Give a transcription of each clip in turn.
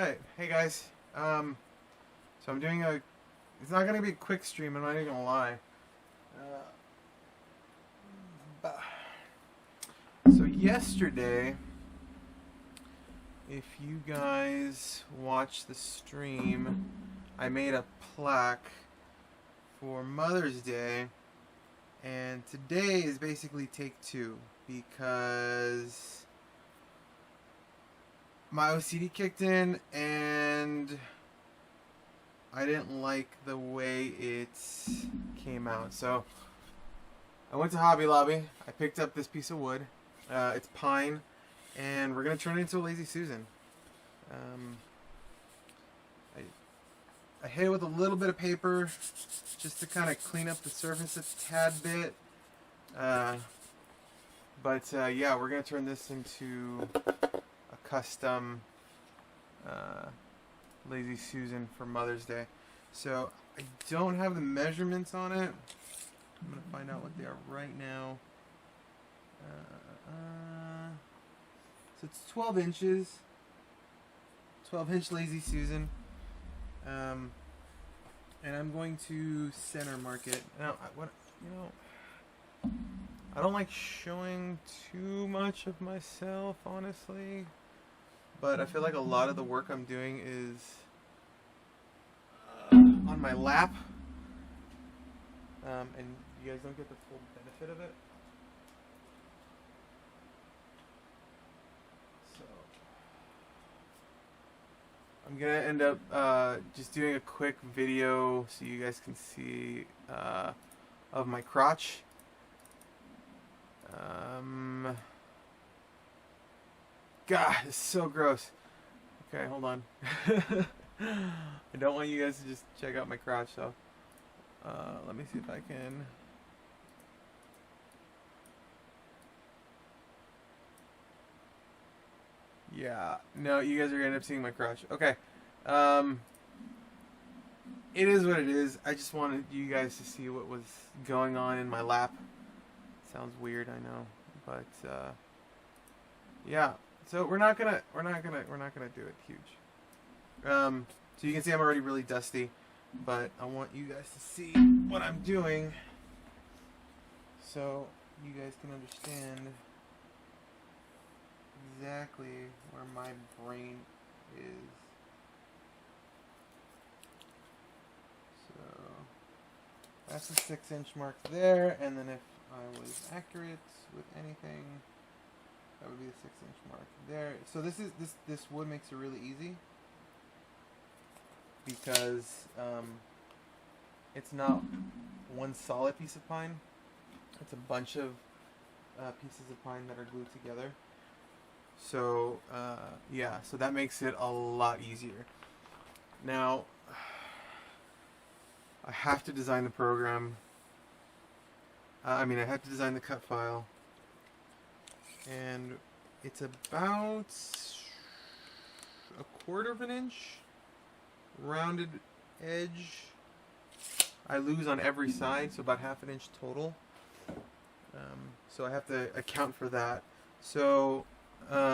Alright, hey guys. So I'm doing a. It's not gonna be a quick stream. I'm not even gonna lie. But so yesterday, if you guys watched the stream, I made a plaque for Mother's Day, and today is basically take two because my OCD kicked in and I didn't like the way it came out. So I went to Hobby Lobby. I picked up this piece of wood. It's pine, and we're gonna turn it into a Lazy Susan. I hit it with a little bit of paper just to kind of clean up the surface a tad bit. But yeah, we're gonna turn this into a custom Lazy Susan for Mother's Day. So I don't have the measurements on it. I'm gonna find out what they are right now. So it's 12 inches. 12-inch Lazy Susan. And I'm going to center mark it. Now, I don't like showing too much of myself, honestly. But I feel like a lot of the work I'm doing is on my lap. And you guys don't get the full benefit of it. So I'm gonna end up just doing a quick video so you guys can see of my crotch. God, it's so gross. Okay, hold on. I don't want you guys to just check out my crotch, so let me see if I can. Yeah, no, you guys are gonna end up seeing my crotch. Okay, it is what it is. I just wanted you guys to see what was going on in my lap. Sounds weird, I know, but yeah. So we're not gonna do it huge. So you can see I'm already really dusty, but I want you guys to see what I'm doing, so you guys can understand exactly where my brain is. So that's a 6-inch mark there, and then if I was accurate with anything, that would be a 6-inch mark there. So this wood makes it really easy because it's not one solid piece of pine. It's a bunch of pieces of pine that are glued together. So yeah, so that makes it a lot easier. Now I have to design the program. I have to design the cut file. And it's about 1/4 of an inch rounded edge. I lose on every side, so about 1/2 inch total. So I have to account for that. So what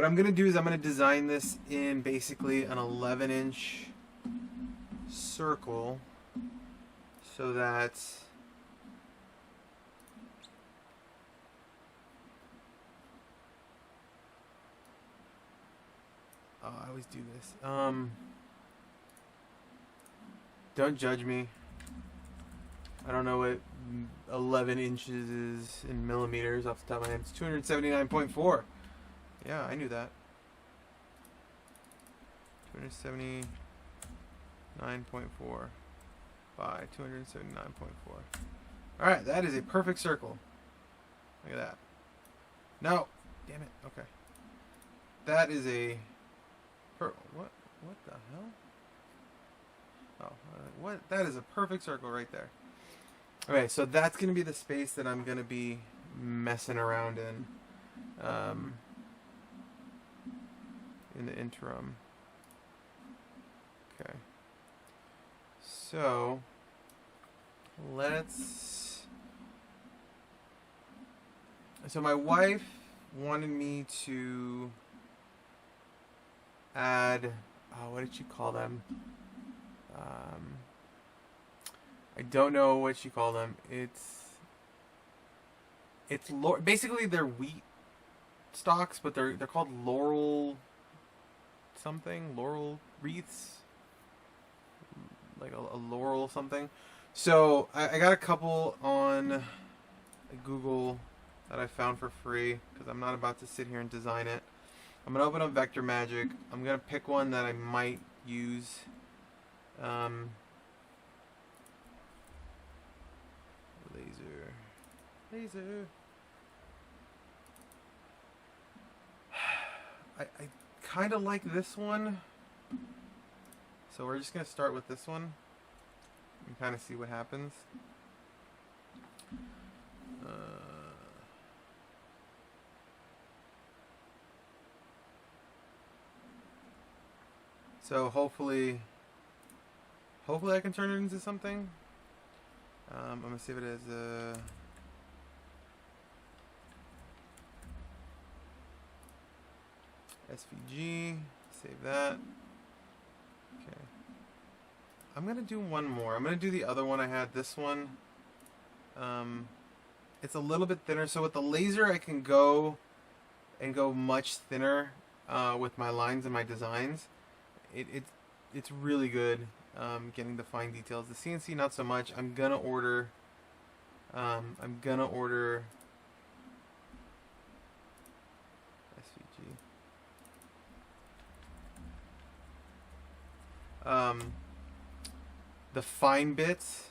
I'm going to do is I'm going to design this in basically an 11-inch circle so that I always do this. Don't judge me. I don't know what 11 inches is in millimeters off the top of my head. It's 279.4. Yeah, I knew that. 279.4 by 279.4. Alright, that is a perfect circle. Look at that. No! Damn it. Okay. That is a... What the hell? Oh, what? That is a perfect circle right there. Okay, so that's going to be the space that I'm going to be messing around in the interim. Okay. So, so my wife wanted me to add, oh, what did she call them? Um, I don't know what she called them. Basically they're wheat stalks, but they're called laurel something, laurel wreaths, like a laurel something. So I got a couple on Google that I found for free because I'm not about to sit here and design it. I'm gonna open up Vector Magic. I'm gonna pick one that I might use. Laser. I kind of like this one, so we're just gonna start with this one and kind of see what happens. So hopefully I can turn it into something. I'm gonna save it as a SVG. Save that. Okay. I'm gonna do one more. I'm gonna do the other one I had. This one. It's a little bit thinner. So with the laser, I can go much thinner with my lines and my designs. It's really good getting the fine details. The CNC not so much. I'm gonna order SVG. The fine bits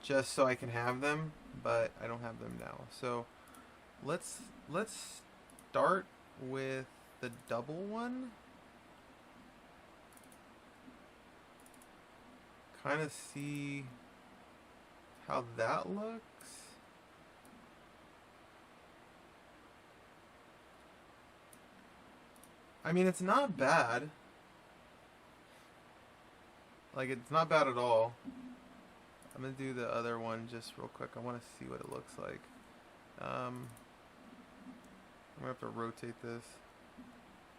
just so I can have them, but I don't have them now. So let's start with the double one. Kind of see how that looks. I mean, it's not bad. Like, it's not bad at all. I'm gonna do the other one just real quick. I want to see what it looks like. I'm gonna have to rotate this.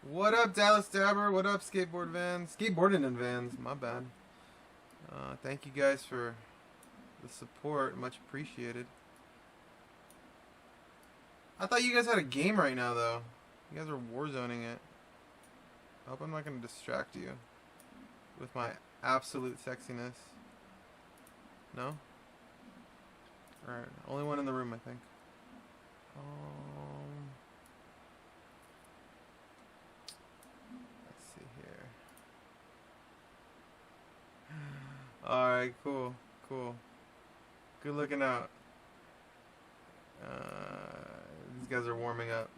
What up, Dallas Dabber? What up, Skateboard Vans? Skateboarding in Vans. My bad. Thank you guys for the support. Much appreciated. I thought you guys had a game right now, though. You guys are warzoning it. I hope I'm not going to distract you with my absolute sexiness. No? Alright, only one in the room, I think. Let's see here. Alright, cool. Good looking out. These guys are warming up.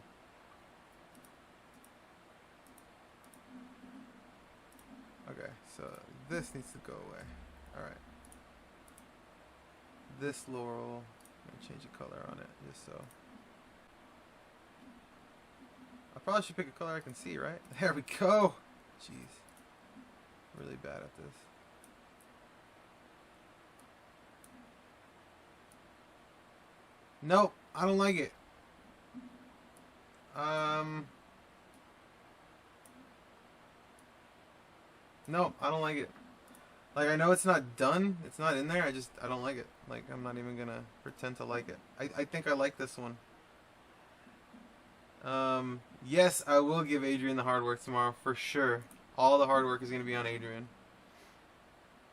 Okay, so this needs to go away. Alright. This laurel, I'm gonna change the color on it just so. I probably should pick a color I can see, right? There we go! Jeez. Really bad at this. Nope, I don't like it. Nope, I don't like it. Like, I know it's not done. It's not in there. I don't like it. Like, I'm not even gonna pretend to like it. I think I like this one. Yes, I will give Adrian the hard work tomorrow, for sure. All the hard work is gonna be on Adrian.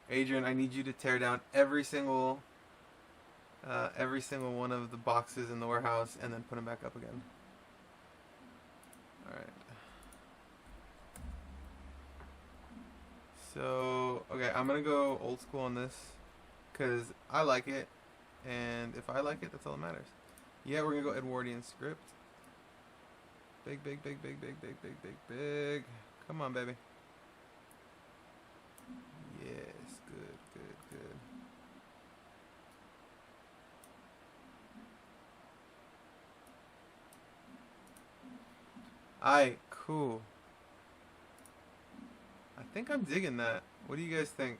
Adrian, I need you to tear down every single one of the boxes in the warehouse and then put them back up again. Alright. So, okay, I'm gonna go old school on this because I like it, and if I like it, that's all that matters. Yeah, we're gonna go Edwardian script. Big. Come on, baby. Yes, good. Alright, cool. I think I'm digging that. What do you guys think?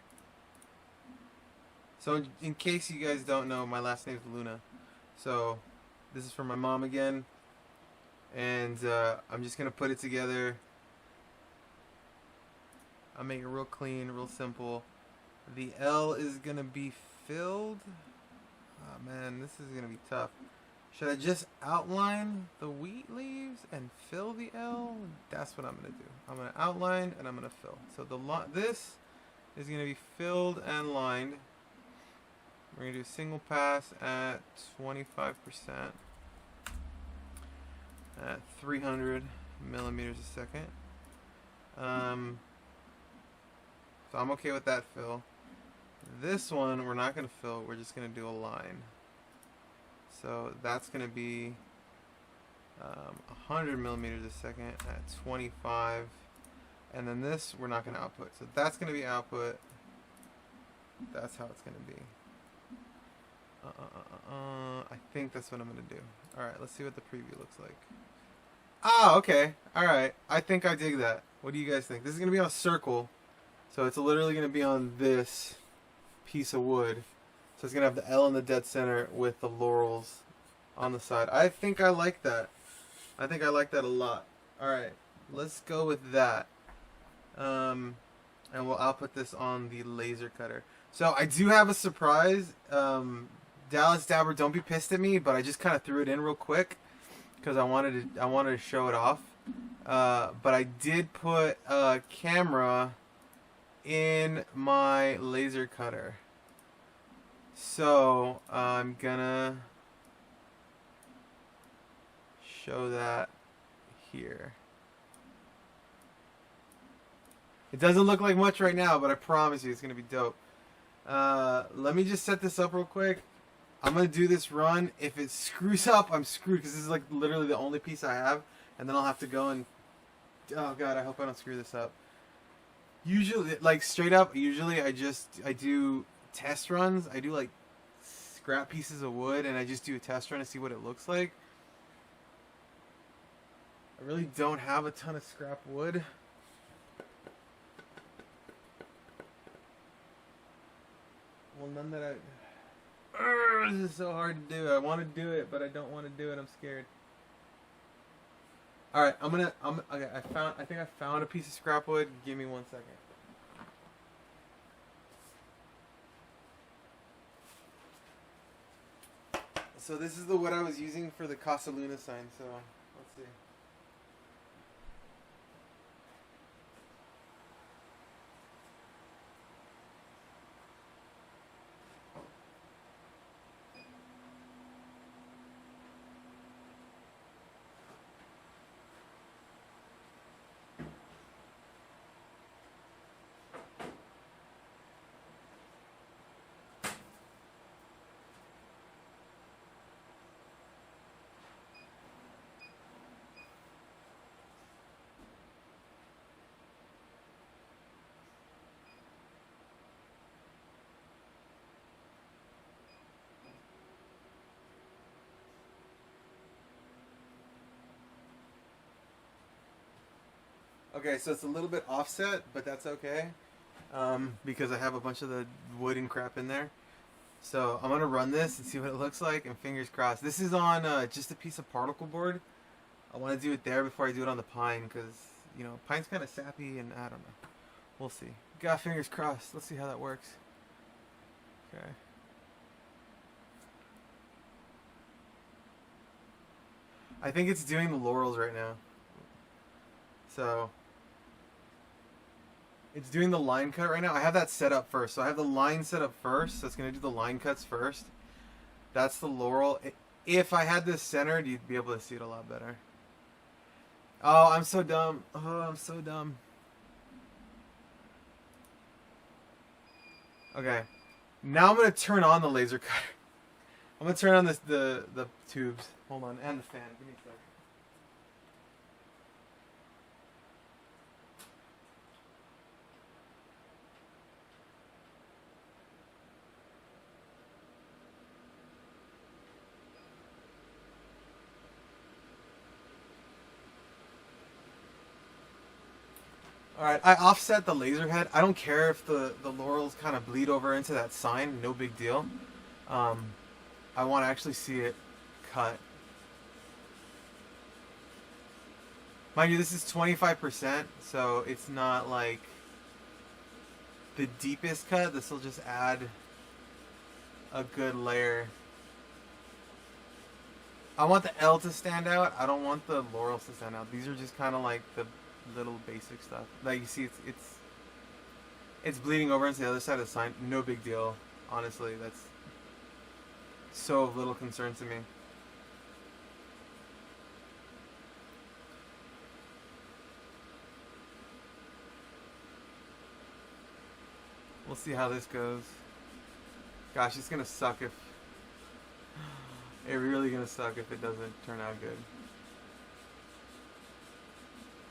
So, in case you guys don't know, my last name's Luna. So, this is for my mom again. And I'm just going to put it together I'll make it real clean, real simple. The L is gonna be filled. Oh man, this is gonna be tough. Should I just outline the wheat leaves and fill the L? That's what I'm gonna do. I'm gonna outline and I'm gonna fill. So this is gonna be filled and lined. We're gonna do a single pass at 25% at 300 millimeters a second. So I'm okay with that fill. This one we're not gonna fill. We're just gonna do a line. So that's going to be 100 millimeters a second at 25. And then this we're not going to output. So that's going to be output. That's how it's going to be. I think that's what I'm going to do. Alright, let's see what the preview looks like. Ah, okay. Alright. I think I dig that. What do you guys think? This is going to be on a circle. So it's literally going to be on this piece of wood. So it's going to have the L in the dead center with the laurels on the side. I think I like that. I think I like that a lot. Alright, let's go with that. And we'll output this on the laser cutter. So I do have a surprise. Dallas Dabber, don't be pissed at me, but I just kind of threw it in real quick because I wanted to show it off. But I did put a camera in my laser cutter. So I'm gonna show that here. It doesn't look like much right now, but I promise you it's gonna be dope. Let me just set this up real quick. I'm gonna do this run. If it screws up, I'm screwed because this is like literally the only piece I have, and then I'll have to go and oh god, I hope I don't screw this up. Usually, like straight up, usually I do test runs. I do like scrap pieces of wood and I just do a test run to see what it looks like. I really don't have a ton of scrap wood. Well, none that this is so hard to do. I want to do it, but I don't want to do it. I'm scared. All right, okay. I think I found a piece of scrap wood. Give me 1 second. So this is the wood I was using for the Casa Luna sign. So let's see. Okay, so it's a little bit offset, but that's okay. Because I have a bunch of the wood and crap in there. So I'm going to run this and see what it looks like, and fingers crossed. This is on just a piece of particle board. I want to do it there before I do it on the pine, because, you know, pine's kind of sappy, and I don't know. We'll see. Got fingers crossed. Let's see how that works. Okay. I think it's doing the laurels right now. So it's doing the line cut right now. I have that set up first. So I have the line set up first. So it's going to do the line cuts first. That's the laurel. If I had this centered, you'd be able to see it a lot better. Oh, I'm so dumb. Oh, I'm so dumb. Okay. Now I'm going to turn on the laser cutter. I'm going to turn on the tubes. Hold on. And the fan. Give me a second. Alright, I offset the laser head. I don't care if the laurels kind of bleed over into that sign. No big deal. I want to actually see it cut. Mind you, this is 25%, so it's not like the deepest cut, this will just add a good layer. I want the L to stand out. I don't want the laurels to stand out. These are just kind of like the little basic stuff. Like you see, it's bleeding over into the other side of the sign. No big deal. Honestly, that's so of little concern to me. We'll see how this goes. Gosh, it's gonna suck if... It's really gonna suck if it doesn't turn out good.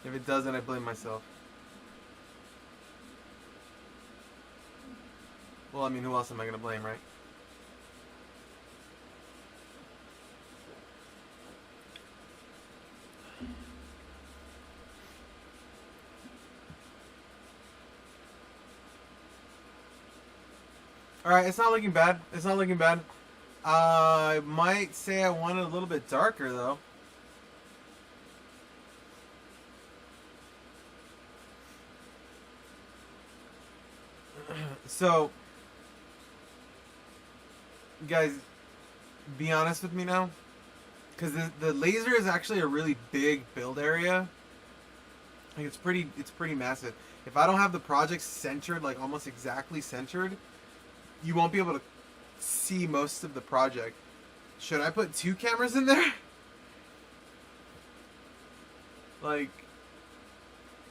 If it doesn't, I blame myself. Well, I mean, who else am I gonna blame, right? Alright, it's not looking bad. It's not looking bad. I might say I want it a little bit darker, though. So, guys, be honest with me now. Because the laser is actually a really big build area. Like, it's pretty massive. If I don't have the project centered, like almost exactly centered, you won't be able to see most of the project. Should I put 2 cameras in there? Like,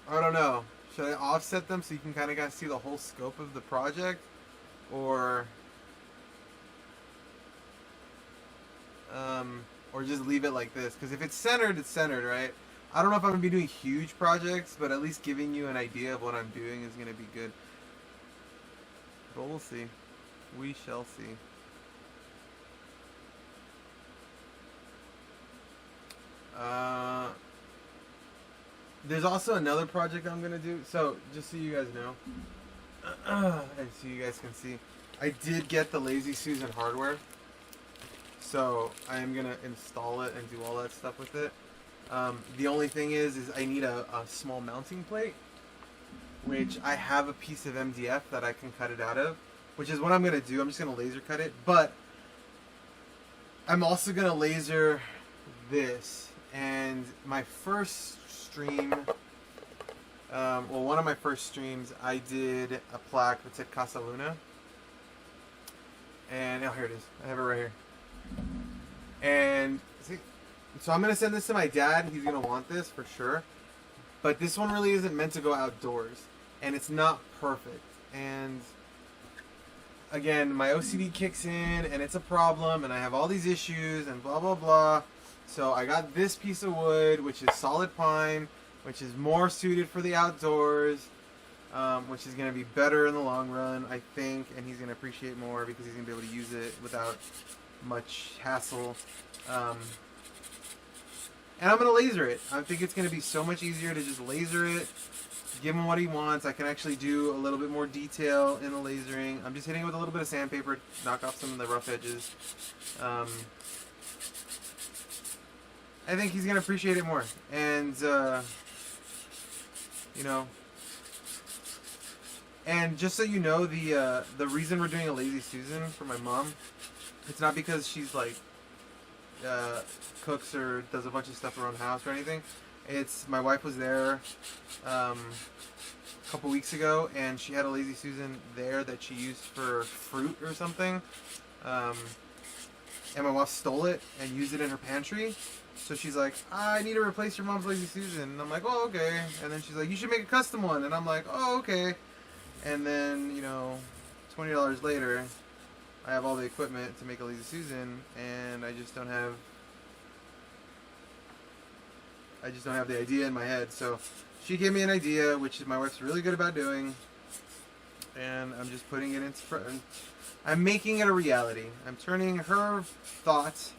I don't know. Should I offset them so you can kind of guys see the whole scope of the project? Or just leave it like this? Because if it's centered, right? I don't know if I'm going to be doing huge projects, but at least giving you an idea of what I'm doing is going to be good. But we'll see. We shall see. There's also another project I'm going to do. So, just so you guys know, and so you guys can see, I did get the Lazy Susan hardware. So, I am going to install it and do all that stuff with it. The only thing is I need a small mounting plate, which I have a piece of MDF that I can cut it out of, which is what I'm going to do. I'm just going to laser cut it, but I'm also going to laser this. And my first stream, well, one of my first streams, I did a plaque that said Casa Luna. And, oh, here it is. I have it right here. And, see, so I'm going to send this to my dad. He's going to want this for sure. But this one really isn't meant to go outdoors. And it's not perfect. And, again, my OCD kicks in, and it's a problem, and I have all these issues, and blah, blah, blah. So I got this piece of wood, which is solid pine, which is more suited for the outdoors, which is going to be better in the long run, I think, and he's going to appreciate more because he's going to be able to use it without much hassle. And I'm going to laser it. I think it's going to be so much easier to just laser it, give him what he wants. I can actually do a little bit more detail in the lasering. I'm just hitting it with a little bit of sandpaper to knock off some of the rough edges. I think he's going to appreciate it more. And, you know, and just so you know, the reason we're doing a Lazy Susan for my mom, it's not because she's like, cooks or does a bunch of stuff around the house or anything. It's, my wife was there, a couple weeks ago, and she had a Lazy Susan there that she used for fruit or something. And my wife stole it and used it in her pantry. So she's like, I need to replace your mom's Lazy Susan. And I'm like, oh, okay. And then she's like, you should make a custom one. And I'm like, oh, okay. And then, you know, $20 later, I have all the equipment to make a Lazy Susan, and I just don't have the idea in my head. So she gave me an idea, which my wife's really good about doing, and I'm just putting it into, I'm making it a reality. I'm turning her thoughts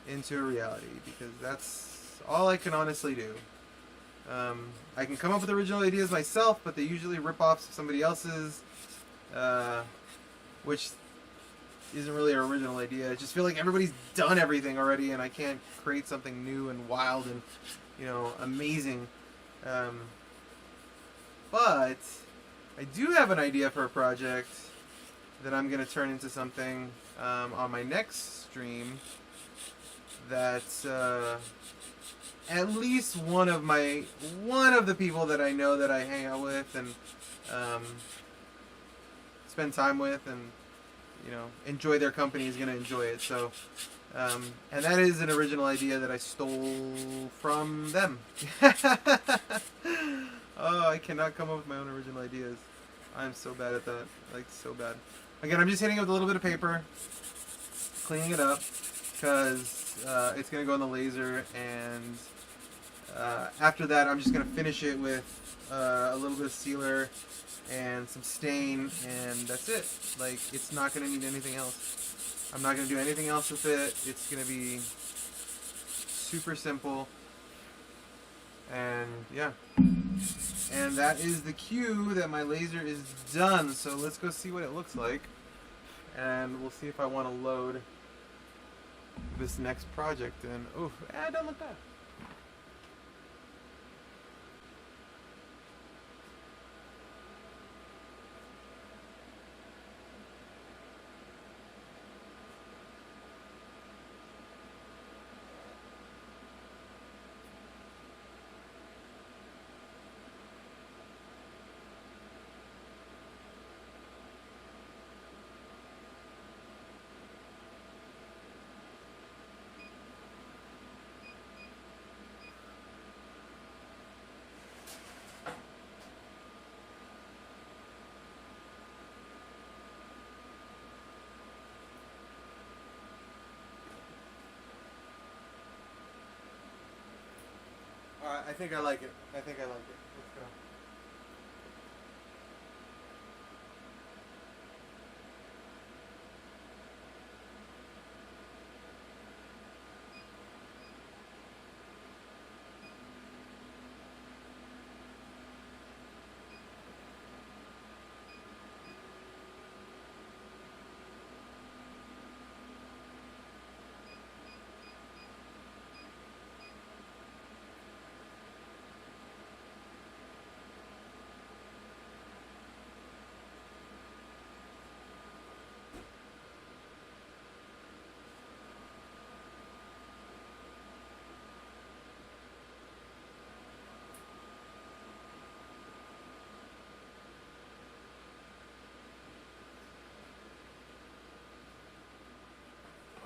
into a reality, because that's all I can honestly do. I can come up with original ideas myself, but they usually rip off somebody else's, which isn't really an original idea. I just feel like everybody's done everything already, and I can't create something new and wild and, you know, amazing. But I do have an idea for a project that I'm going to turn into something on my next stream that at least one of the people that I know that I hang out with and spend time with and enjoy their company is going to enjoy it. So and that is an original idea that I stole from them. Oh, I cannot come up with my own original ideas. I'm so bad at that. Like, so bad. Again, I'm just hitting it with a little bit of paper, cleaning it up, because it's going to go in the laser, and after that, I'm just going to finish it with a little bit of sealer and some stain, and that's it. Like, it's not going to need anything else. I'm not going to do anything else with it. It's going to be super simple, and yeah. And that is the cue that my laser is done. So let's go see what it looks like. And we'll see if I want to load this next project in. Oh, it doesn't look bad. I think I like it. I think I like it. Let's go.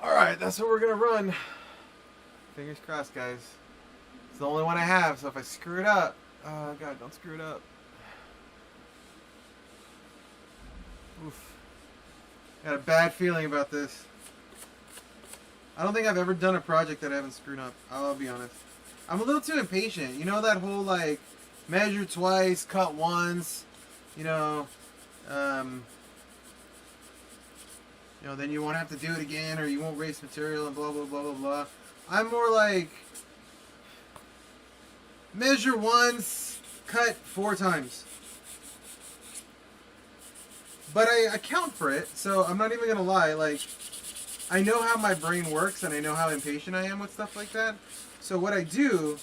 Alright, that's what we're gonna run. Fingers crossed, guys. It's the only one I have, so if I screw it up... Oh, God, don't screw it up. Oof. Got a bad feeling about this. I don't think I've ever done a project that I haven't screwed up. I'll be honest. I'm a little too impatient. You know that whole, like, measure twice, cut once, then you won't have to do it again, or you won't waste material, and blah, blah, blah, blah, blah. I'm more like, measure once, cut 4 times. But I account for it, so I'm not even going to lie. Like, I know how my brain works, and I know how impatient I am with stuff like that. So what I do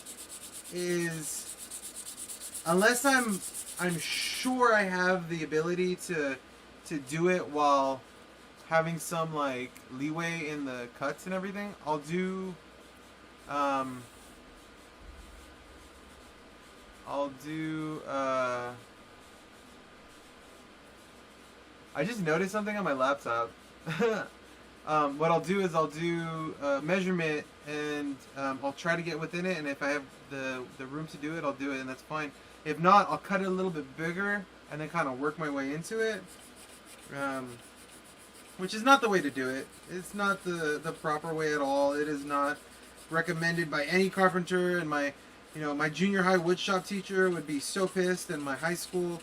is, unless I'm sure I have the ability to do it while having some like leeway in the cuts and everything, I'll do I just noticed something on my laptop. What I'll do is I'll do measurement, and I'll try to get within it, and if I have the room to do it, I'll do it, and that's fine. If not, I'll cut it a little bit bigger and then kind of work my way into it. Which is not the way to do it. It's not the proper way at all. It is not recommended by any carpenter, and my junior high woodshop teacher would be so pissed, and my high school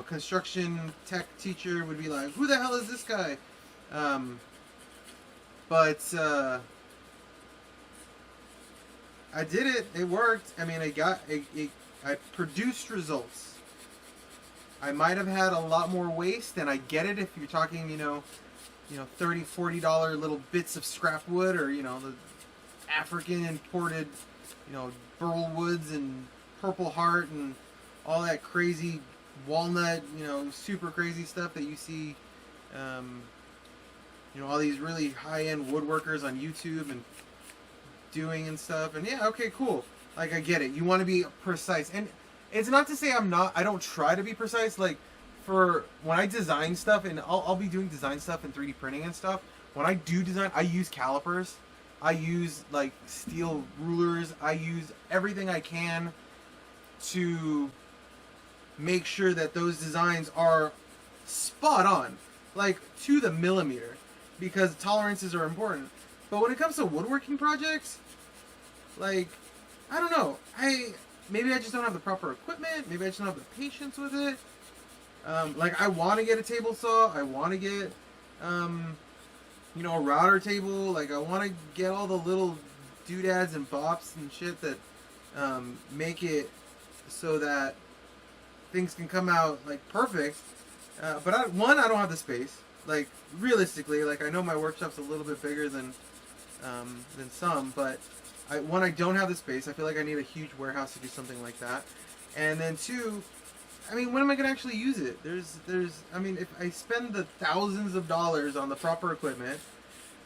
construction tech teacher would be like, who the hell is this guy? But I did it. It worked. I mean, I produced results. I might have had a lot more waste, and I get it if you're talking, $30, $40 little bits of scrap wood, or, the African imported, burl woods and Purple Heart and all that crazy walnut, super crazy stuff that you see, um, all these really high-end woodworkers on YouTube and doing and stuff. And yeah, okay, cool. Like, I get it. You want to be precise. And it's not to say I don't try to be precise. Like, for when I design stuff, and I'll be doing design stuff and 3D printing and stuff, when I do design, I use calipers. I use, like, steel rulers. I use everything I can to make sure that those designs are spot on. Like, to the millimeter. Because tolerances are important. But when it comes to woodworking projects, like, I don't know. Maybe I just don't have the proper equipment. Maybe I just don't have the patience with it. Like, I want to get a table saw. I want to get, a router table. Like, I want to get all the little doodads and bops and shit that make it so that things can come out, like, perfect. But I don't have the space. Like, realistically, like, I know my workshop's a little bit bigger than some, but I don't have the space. I feel like I need a huge warehouse to do something like that. And then two, I mean, when am I going to actually use it? I mean, if I spend the thousands of dollars on the proper equipment,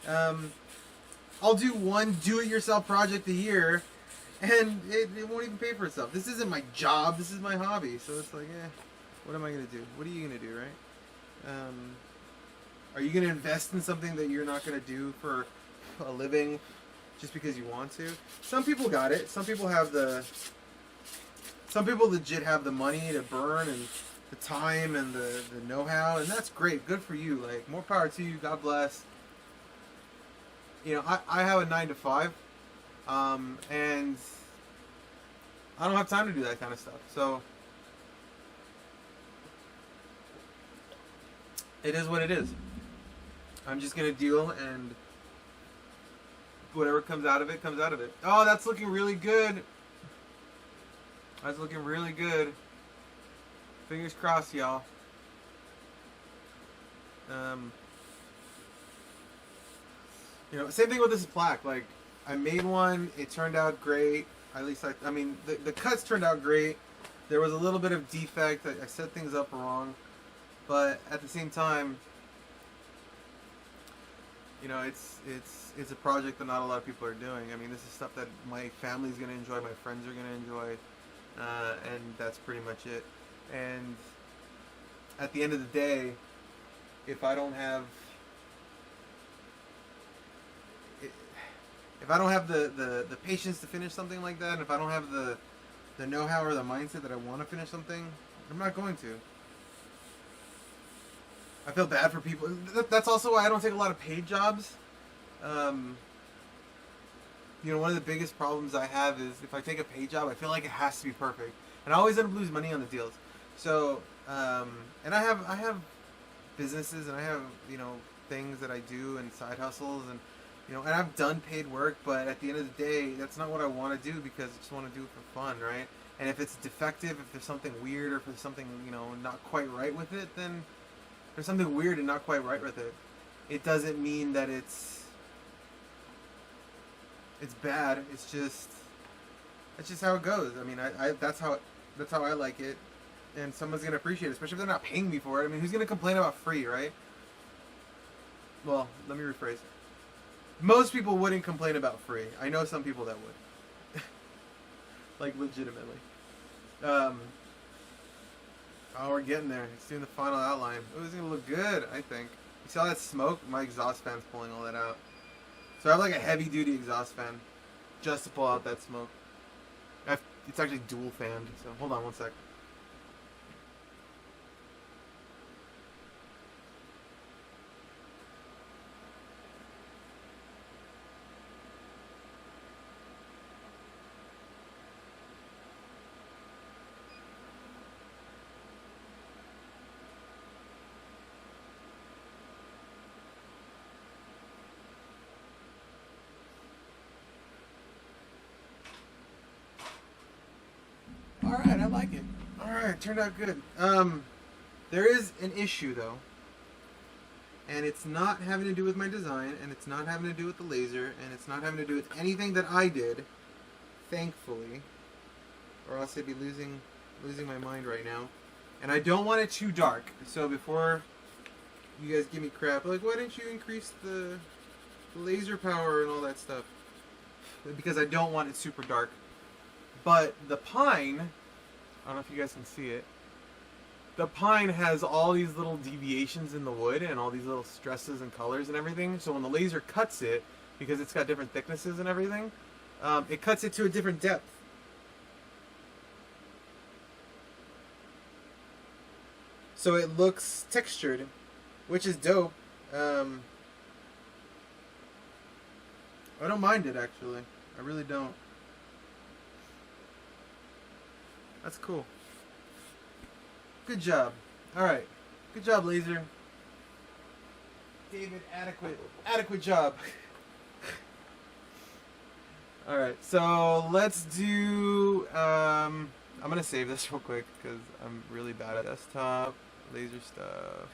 I'll do one do-it-yourself project a year, and it won't even pay for itself. This isn't my job. This is my hobby. So it's like, what am I going to do? What are you going to do, right? Are you going to invest in something that you're not going to do for a living just because you want to? Some people got it. Some people legit have the money to burn and the time and the know-how, and that's great. Good for you. Like, more power to you. God bless. I have a 9 to 5, and I don't have time to do that kind of stuff. So it is what it is. I'm just gonna deal, and whatever comes out of it, comes out of it. Oh, that's looking really good. That's looking really good. Fingers crossed, y'all. Same thing with this plaque. Like, I made one. It turned out great. At least I mean, the cuts turned out great. There was a little bit of defect. I set things up wrong, but at the same time, it's a project that not a lot of people are doing. I mean, this is stuff that my family's going to enjoy, my friends are going to enjoy, and that's pretty much it. And at the end of the day, if I don't have the patience to finish something like that, and if I don't have the know-how or the mindset that I want to finish something, I'm not going to. I feel bad for people. That's also why I don't take a lot of paid jobs. One of the biggest problems I have is if I take a paid job, I feel like it has to be perfect, and I always end up losing money on the deals. So, and I have businesses, and I have things that I do and side hustles, and and I've done paid work, but at the end of the day, that's not what I want to do, because I just want to do it for fun, right? And if it's defective, if there's something weird, or if there's something not quite right with it, then there's something weird and not quite right with it. It doesn't mean that it's bad. It's just how it goes. I mean, that's how I like it, and someone's gonna appreciate it, especially if they're not paying me for it. I mean, who's gonna complain about free, right? Well, let me rephrase. Most people wouldn't complain about free. I know some people that would, like, legitimately. Oh, we're getting there. It's doing the final outline. Oh, it's gonna look good, I think. You see all that smoke? My exhaust fan's pulling all that out. So I have like a heavy-duty exhaust fan just to pull out that smoke. It's actually dual fanned, so hold on one sec. Alright, I like it. Alright, turned out good. There is an issue, though. And it's not having to do with my design, and it's not having to do with the laser, and it's not having to do with anything that I did, thankfully. Or else I'd be losing my mind right now. And I don't want it too dark. So before you guys give me crap, like, why didn't you increase the laser power and all that stuff? Because I don't want it super dark. But the pine, I don't know if you guys can see it, the pine has all these little deviations in the wood and all these little stresses and colors and everything. So when the laser cuts it, because it's got different thicknesses and everything, it cuts it to a different depth. So it looks textured, which is dope. I don't mind it, actually. I really don't. That's cool. Good job. Alright. Good job, laser. David, adequate job. Alright, so let's do... I'm going to save this real quick because I'm really bad at desktop. Laser stuff.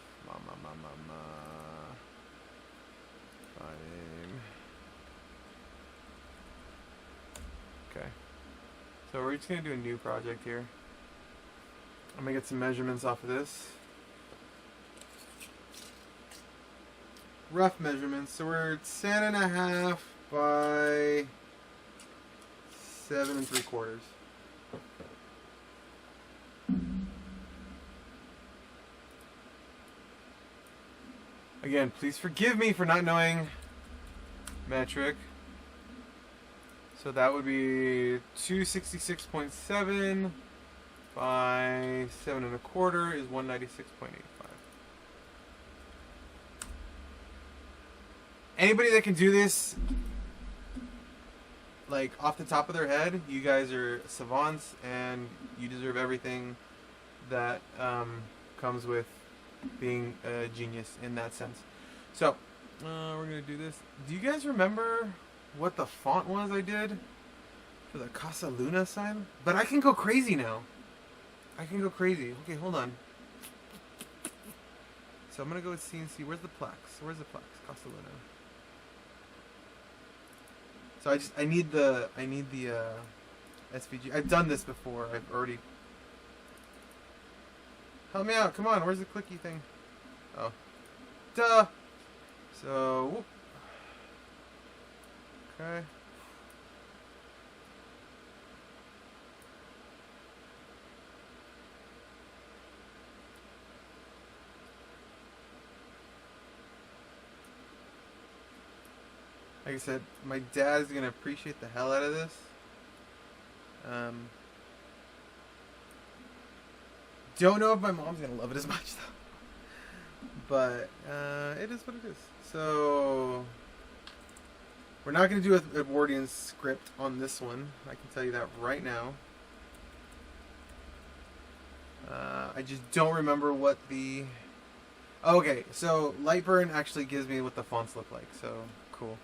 Fine. Okay. So we're just going to do a new project here. I'm going to get some measurements off of this. Rough measurements. So we're 10.5 by 7 3/4. Again, please forgive me for not knowing metric. So that would be 266.7 by 7 1/4 is 196.85. Anybody that can do this, like off the top of their head, you guys are savants and you deserve everything that comes with being a genius in that sense. So, we're going to do this. Do you guys remember what the font was I did for the Casa Luna sign? But I can go crazy now. I can go crazy. Okay, hold on. So I'm going to go with CNC. Where's the Plex? Where's the Plex? Casa Luna. So I need the SVG. I've done this before. I've already... Help me out. Come on. Where's the clicky thing? Oh. Duh. So, whoop. Okay. Like I said, my dad's gonna appreciate the hell out of this. Don't know if my mom's gonna love it as much though. But it is what it is. So we're not gonna do a Edwardian script on this one. I can tell you that right now. I just don't remember what the... Okay, so Lightburn actually gives me what the fonts look like. So cool.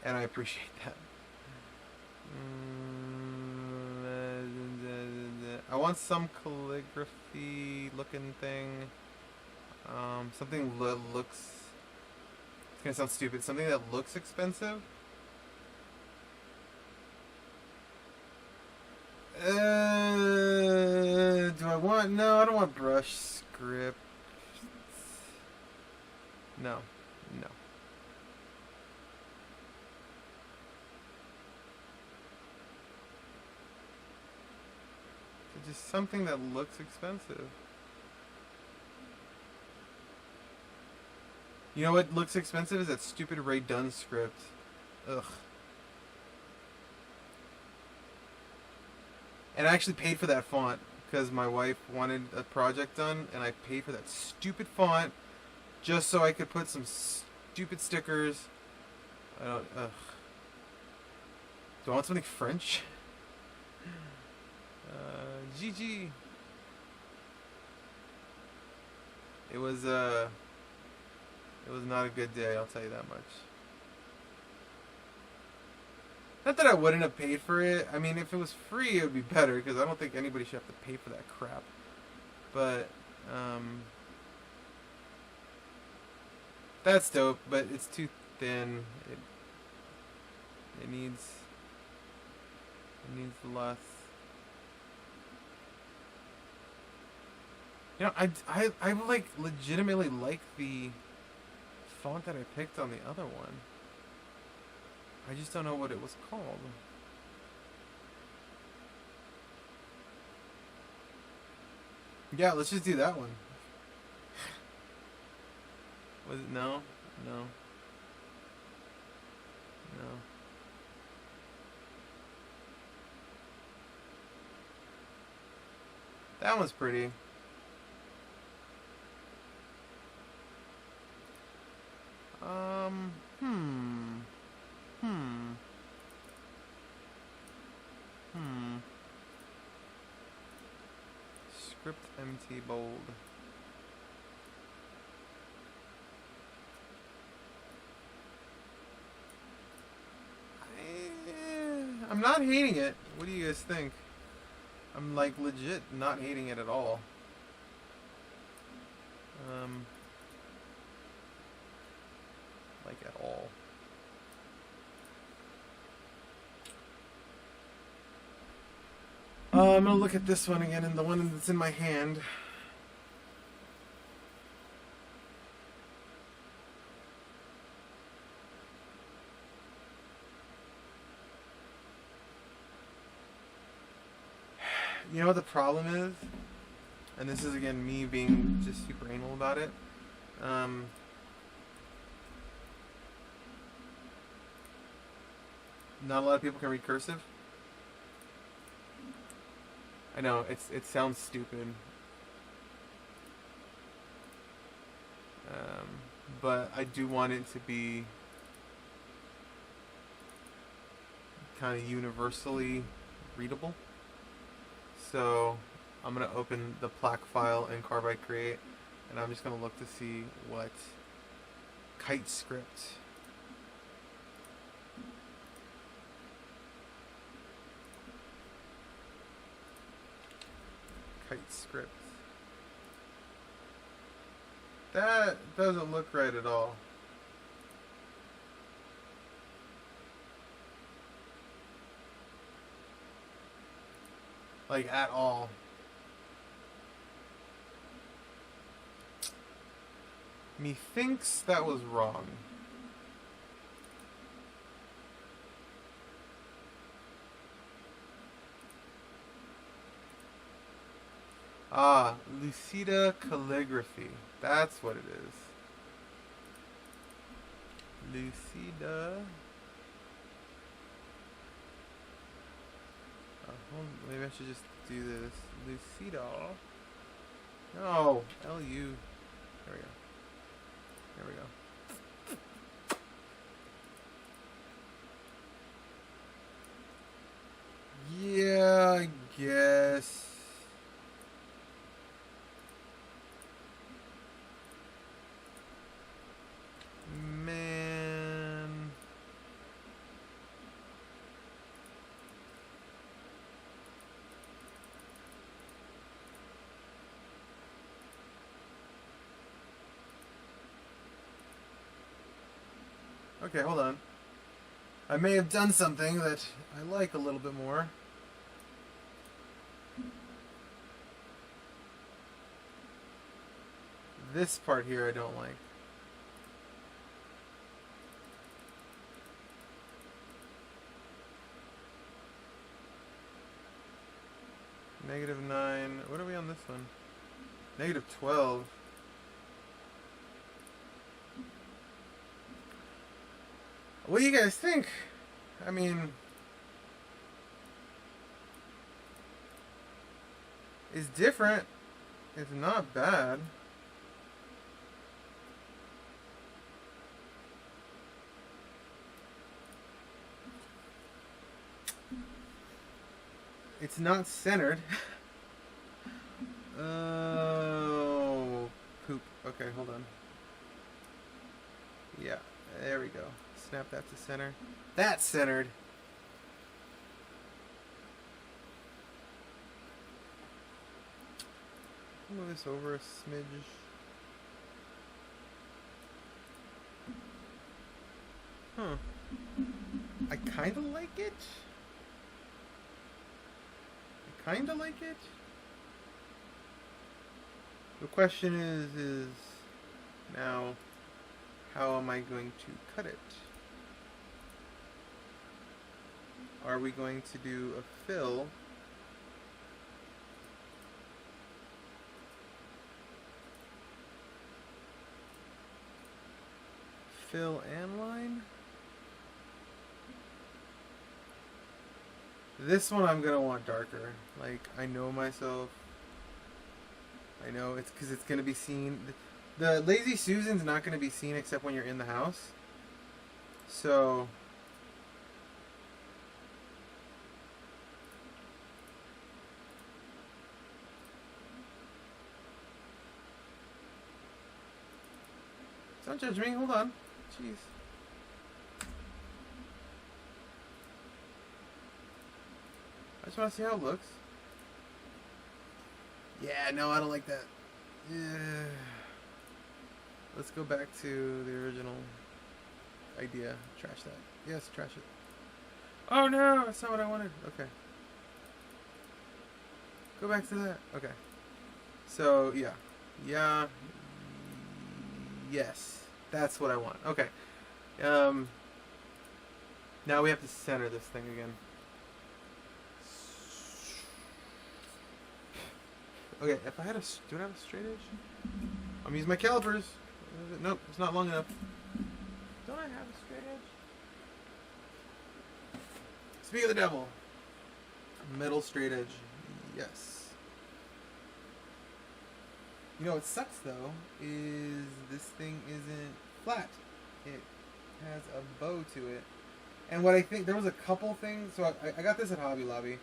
And I appreciate that. I want some calligraphy looking thing. Something that looks... It's gonna sound stupid. Something that looks expensive. Do I want... No, I don't want brush script. No. No. So just something that looks expensive. You know what looks expensive is that stupid redone script. Ugh. And I actually paid for that font because my wife wanted a project done, and I paid for that stupid font just so I could put some stupid stickers. I don't. Ugh. Do I want something French? GG. It was not a good day, I'll tell you that much. Not that I wouldn't have paid for it. I mean, if it was free, it would be better, because I don't think anybody should have to pay for that crap. But, that's dope, but it's too thin. It needs less. You know, I like legitimately like the font that I picked on the other one. I just don't know what it was called. Yeah, let's just do that one. Was it no? No. No. That one's pretty. Hmm. Hmm. Hmm. Script MT bold. I'm not hating it. What do you guys think? I'm like legit not hating it at all. Um, like at all. I'm gonna look at this one again, and the one that's in my hand. You know what the problem is? And this is again me being just super anal about it. Um, Not a lot of people can read cursive. I know it sounds stupid, um, but I do want it to be kind of universally readable. So I'm gonna open the plaque file in Carbide Create, and I'm just gonna look to see what kite script. Kite script. That doesn't look right at all. Like at all. Methinks that was wrong. Ah, Lucida calligraphy. That's what it is. Lucida. Maybe I should just do this. Lucida. No, L-U. There we go. There we go. Yeah, I guess. Man. Okay, hold on. I may have done something that I like a little bit more. This part here I don't like. -9. What are we on this one? -12. What do you guys think? I mean, it's different. It's not bad. It's not centered. Oh, poop. Okay, hold on. Yeah, there we go. Snap that to center. That's centered. Move this over a smidge. Huh. I kind of like it. I kind of like it. The question is now, how am I going to cut it? Are we going to do a fill? Fill and line? This one I'm gonna want darker. Like, I know myself. I know it's because it's gonna be seen. The Lazy Susan's not gonna be seen except when you're in the house. So don't judge me. Hold on. Jeez. I just want to see how it looks. Yeah, no, I don't like that. Yeah. Let's go back to the original idea. Trash that. Yes, trash it. Oh no, that's not what I wanted. Okay. Go back to that. Okay. So, yeah. Yeah. Yes. That's what I want. Okay. Now we have to center this thing again. Okay, if I had a... Do I have a straight edge? I'm using my calipers. Nope, it's not long enough. Don't I have a straight edge? Speak of the devil. Metal straight edge. Yes. You know what sucks though is this thing isn't flat. It has a bow to it. And what I think, there was a couple things, so I got this at Hobby Lobby,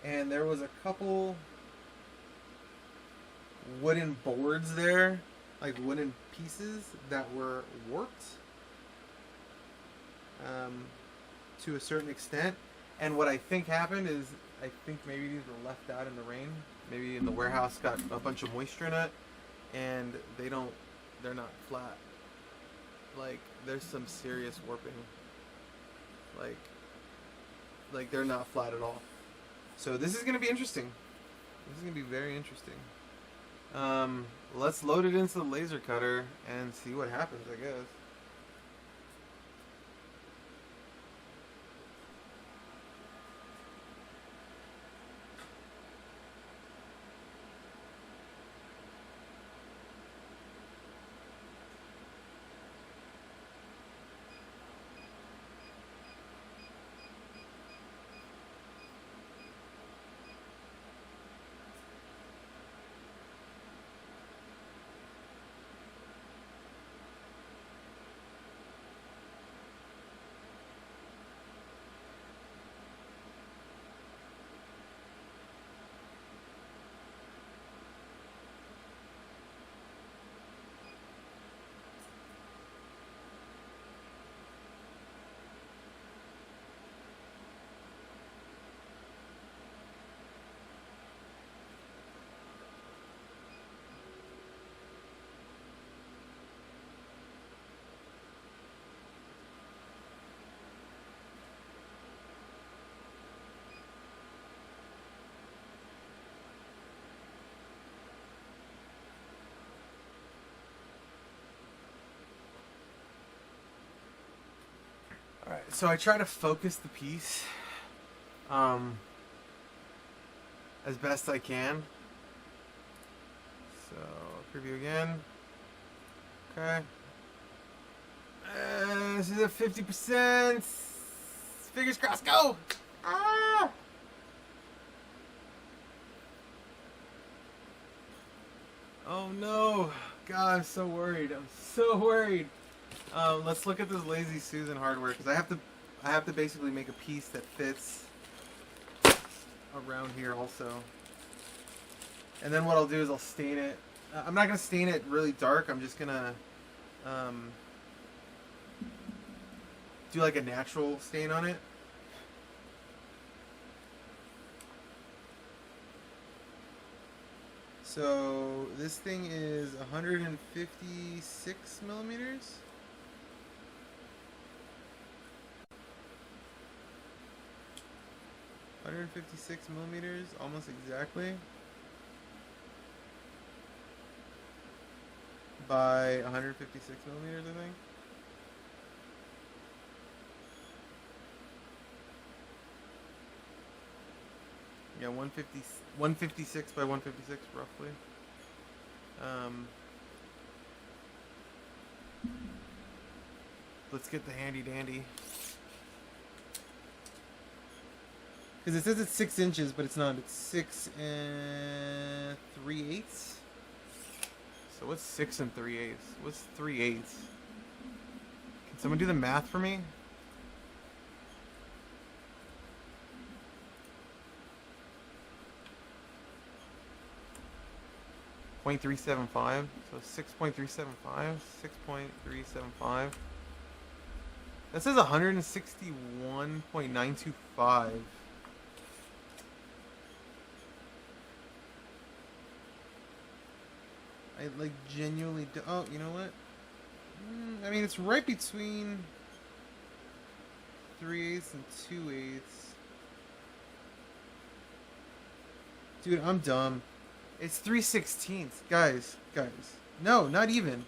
and there was a couple wooden boards there, like wooden pieces that were warped to a certain extent. And what I think happened is, I think maybe these were left out in the rain. Maybe in the warehouse got a bunch of moisture in it, and they're not flat. Like, there's some serious warping. Like they're not flat at all. So this is going to be interesting. This is going to be very interesting. Let's load it into the laser cutter and see what happens, I guess. Alright, so I try to focus the piece as best I can. So, preview again. Okay. This is at 50%. Fingers crossed, go! Ah! Oh no. God, I'm so worried. I'm so worried. Let's look at this Lazy Susan hardware, because I have to basically make a piece that fits around here also. And then what I'll do is I'll stain it. I'm not gonna stain it really dark. I'm just gonna do like a natural stain on it. So this thing is 156 millimeters. 156 millimeters, almost exactly. by 156 millimeters, I think. Yeah, 156 by 156 roughly. Let's get the handy dandy. Because it says it's 6 inches, but it's not. It's 6 and 3/8. So what's 6 and 3/8? What's 3/8? Can someone do the math for me? .375. So 6.375. 6.375. That says 161.925. I like genuinely do. Oh, you know what? I mean, it's right between 3/8 and 2/8. Dude, I'm dumb. It's 3/16, guys. No, not even.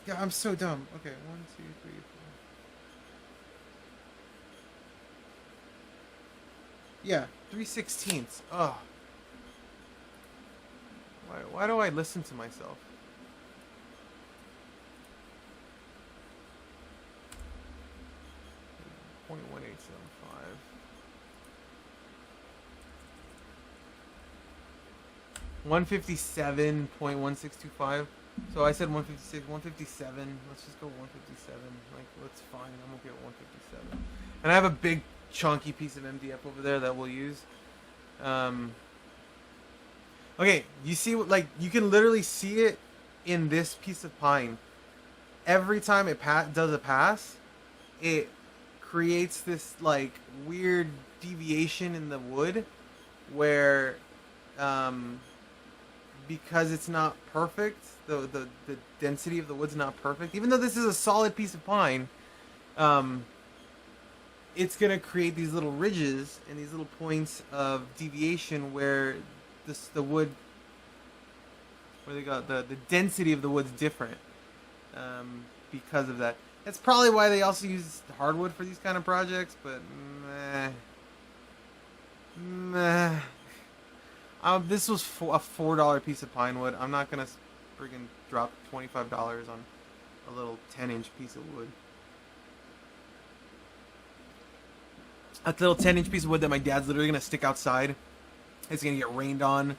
Yeah, I'm so dumb. Okay, 1, 2, 3, 4. Yeah, 3/16. Ugh. Why do I listen to myself? .1875. 157.1625. So I said 156, 157. Let's just go 157. Like, that's fine. I'm okay with 157. And I have a big chunky piece of MDF over there that we'll use. Okay, you see, like, you can literally see it in this piece of pine. Every time it does a pass, it creates this, like, weird deviation in the wood where, because it's not perfect, the density of the wood's not perfect, even though this is a solid piece of pine, it's going to create these little ridges and these little points of deviation where the wood, where they got the density of the wood's different, because of that. That's probably why they also use hardwood for these kind of projects, but meh. This was a $4 piece of pine wood. I'm not gonna friggin' drop $25 on a little 10-inch piece of wood. That little 10-inch piece of wood that my dad's literally gonna stick outside. It's gonna get rained on.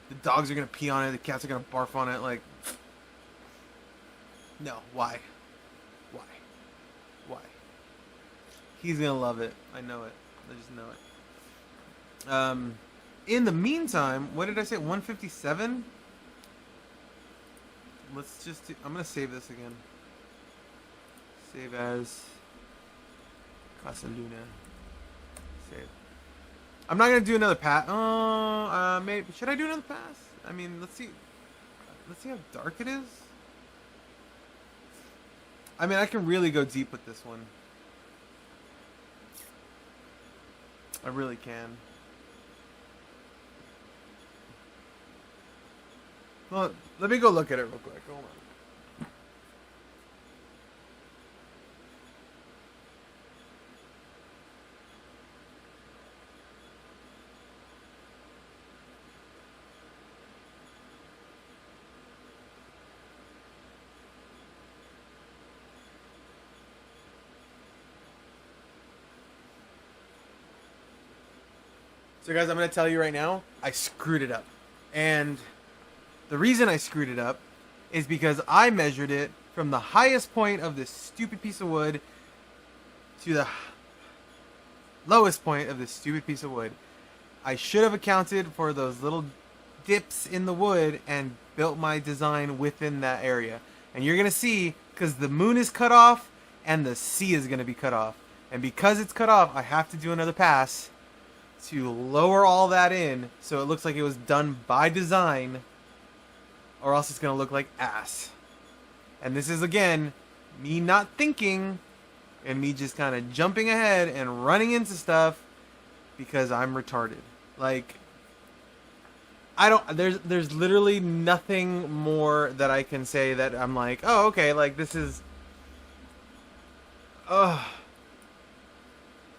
The dogs are gonna pee on it. The cats are gonna barf on it. Like, no, why? He's gonna love it. I know it. I just know it. In the meantime, what did I say? 157? Let's just do, I'm gonna save this again. Save as Casa Luna. Save. I'm not gonna do another pass. Maybe should I do another pass? I mean, let's see how dark it is. I mean, I can really go deep with this one. I really can. Well, let me go look at it real quick. Hold on. So guys, I'm going to tell you right now, I screwed it up. And the reason I screwed it up is because I measured it from the highest point of this stupid piece of wood to the lowest point of this stupid piece of wood. I should have accounted for those little dips in the wood and built my design within that area. And you're going to see, because the moon is cut off and the sea is going to be cut off. And because it's cut off, I have to do another pass to lower all that in so it looks like it was done by design, or else it's going to look like ass. And this is, again, me not thinking and me just kind of jumping ahead and running into stuff because I'm retarded. Like, I don't. There's literally nothing more that I can say that I'm like, oh, okay, like this is. Oh,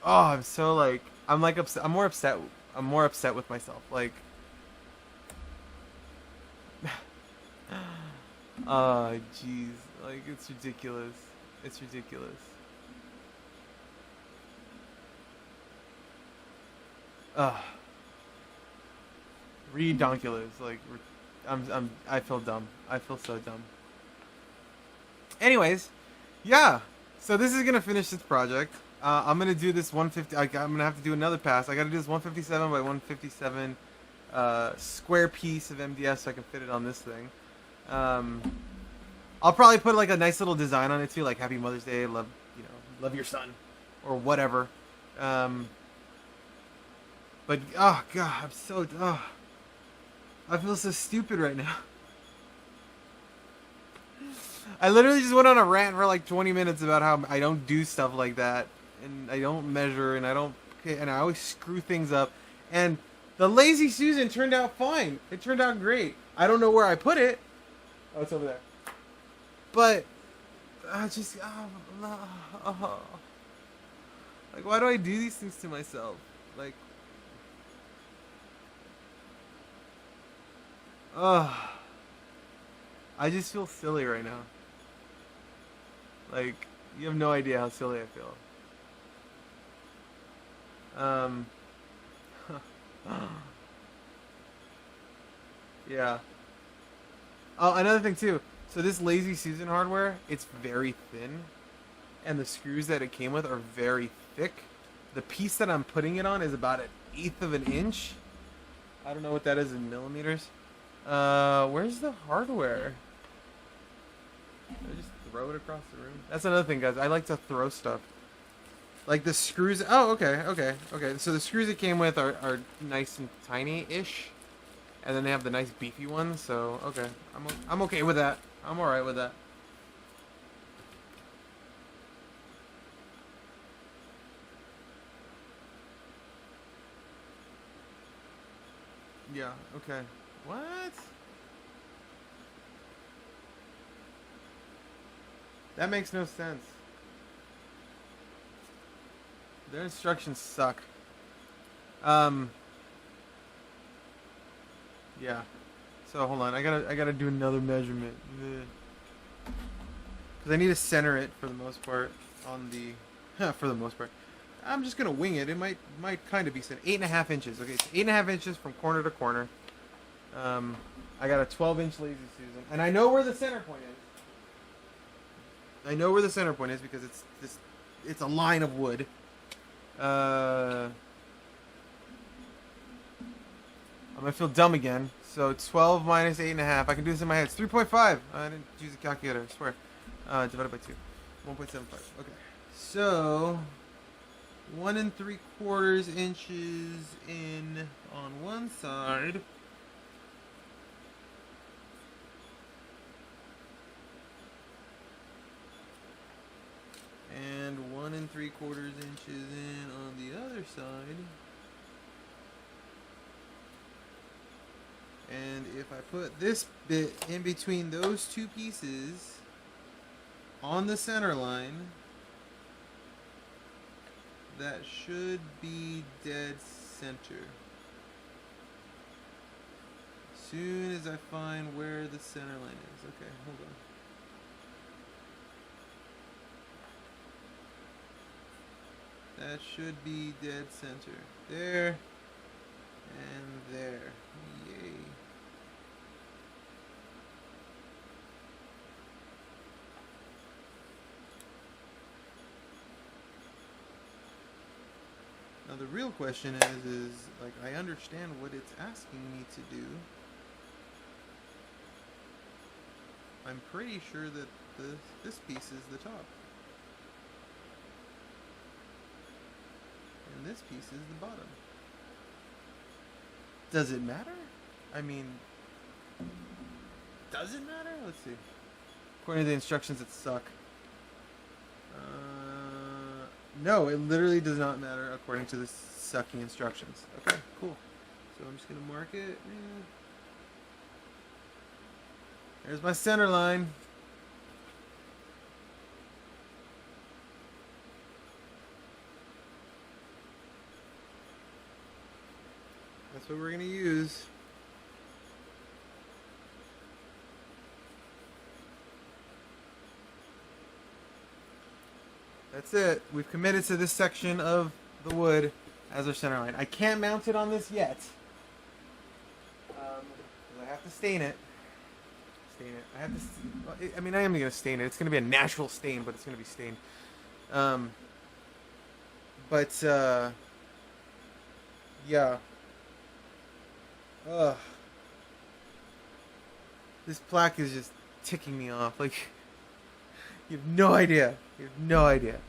oh, I'm so like, I'm like upset. I'm more upset. I'm more upset with myself. Like, oh, jeez, like it's ridiculous. It's ridiculous. Ugh, redonkulous. Like, I feel dumb. I feel so dumb. Anyways, yeah. So this is gonna finish this project. I'm gonna do this 150. I'm gonna have to do another pass. I gotta do this 157 by 157 square piece of MDF so I can fit it on this thing. Um, I'll probably put like a nice little design on it too, like Happy Mother's Day, love love your son, or whatever. Um, but oh god, I'm so I feel so stupid right now. I literally just went on a rant for like 20 minutes about how I don't do stuff like that, and I don't measure, and I always screw things up. And the Lazy Susan turned out fine. It turned out great. I don't know where I put it. Oh, it's over there. But I just like, why do I do these things to myself? Like, I just feel silly right now. Like, you have no idea how silly I feel. Um, yeah. Oh, another thing too. So this Lazy Susan hardware, it's very thin, and the screws that it came with are very thick. The piece that I'm putting it on is about 1/8 of an inch. I don't know what that is in millimeters. Where's the hardware? Did I just throw it across the room? That's another thing, guys. I like to throw stuff. Like the screws. Oh, okay. So the screws it came with are nice and tiny-ish, and then they have the nice beefy ones. So okay, I'm okay with that. I'm all right with that. Yeah. Okay. What? That makes no sense. Their instructions suck. Um. Yeah. So hold on. I gotta do another measurement. Because I need to center it for the most part on the. For the most part. I'm just gonna wing it. It might kind of be set. 8.5 inches. Okay, so 8.5 inches from corner to corner. I got a 12-inch Lazy Susan, and I know where the center point is. I know where the center point is because it's this. It's a line of wood. I'm gonna feel dumb again. So 12 minus 8.5. I can do this in my head. It's 3.5. I didn't use a calculator. I swear. Divided by 2. 1.75. Okay. So 1 3/4 inches in on one side. And 1 3/4 inches in on the other side. And if I put this bit in between those two pieces on the center line, that should be dead center. As soon as I find where the center line is. Okay, hold on. That should be dead center. There. And there. Yay. Now the real question is like, I understand what it's asking me to do. I'm pretty sure that this piece is the top. And this piece is the bottom. Does it matter? I mean, does it matter? Let's see. According to the instructions, it suck. No, it literally does not matter according to the sucking instructions. Okay, cool. So I'm just gonna mark it. There's my center line. That's what we're gonna use. That's it. We've committed to this section of the wood as our center line. I can't mount it on this yet. I have to stain it. I have to. I mean, I am gonna stain it. It's gonna be a natural stain, but it's gonna be stained. Yeah. Ugh. This plaque is just ticking me off. Like, you have no idea. You have no idea.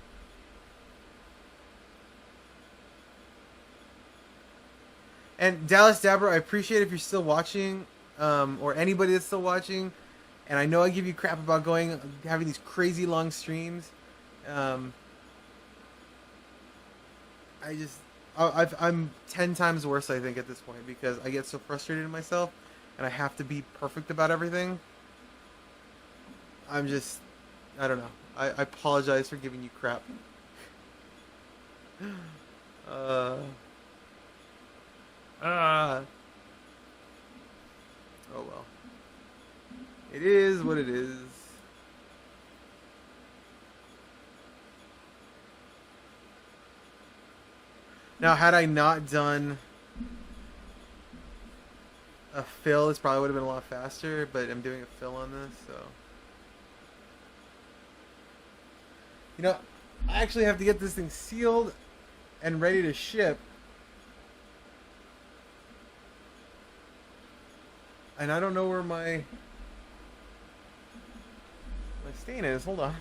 And Dallas Dabber, I appreciate if you're still watching, or anybody that's still watching. And I know I give you crap about having these crazy long streams. I'm 10 times worse, I think, at this point, because I get so frustrated in myself, and I have to be perfect about everything. I don't know. I apologize for giving you crap. Oh well. It is what it is. Now, had I not done a fill, this probably would have been a lot faster, but I'm doing a fill on this, so. You know, I actually have to get this thing sealed and ready to ship. And I don't know where my stain is. Hold on.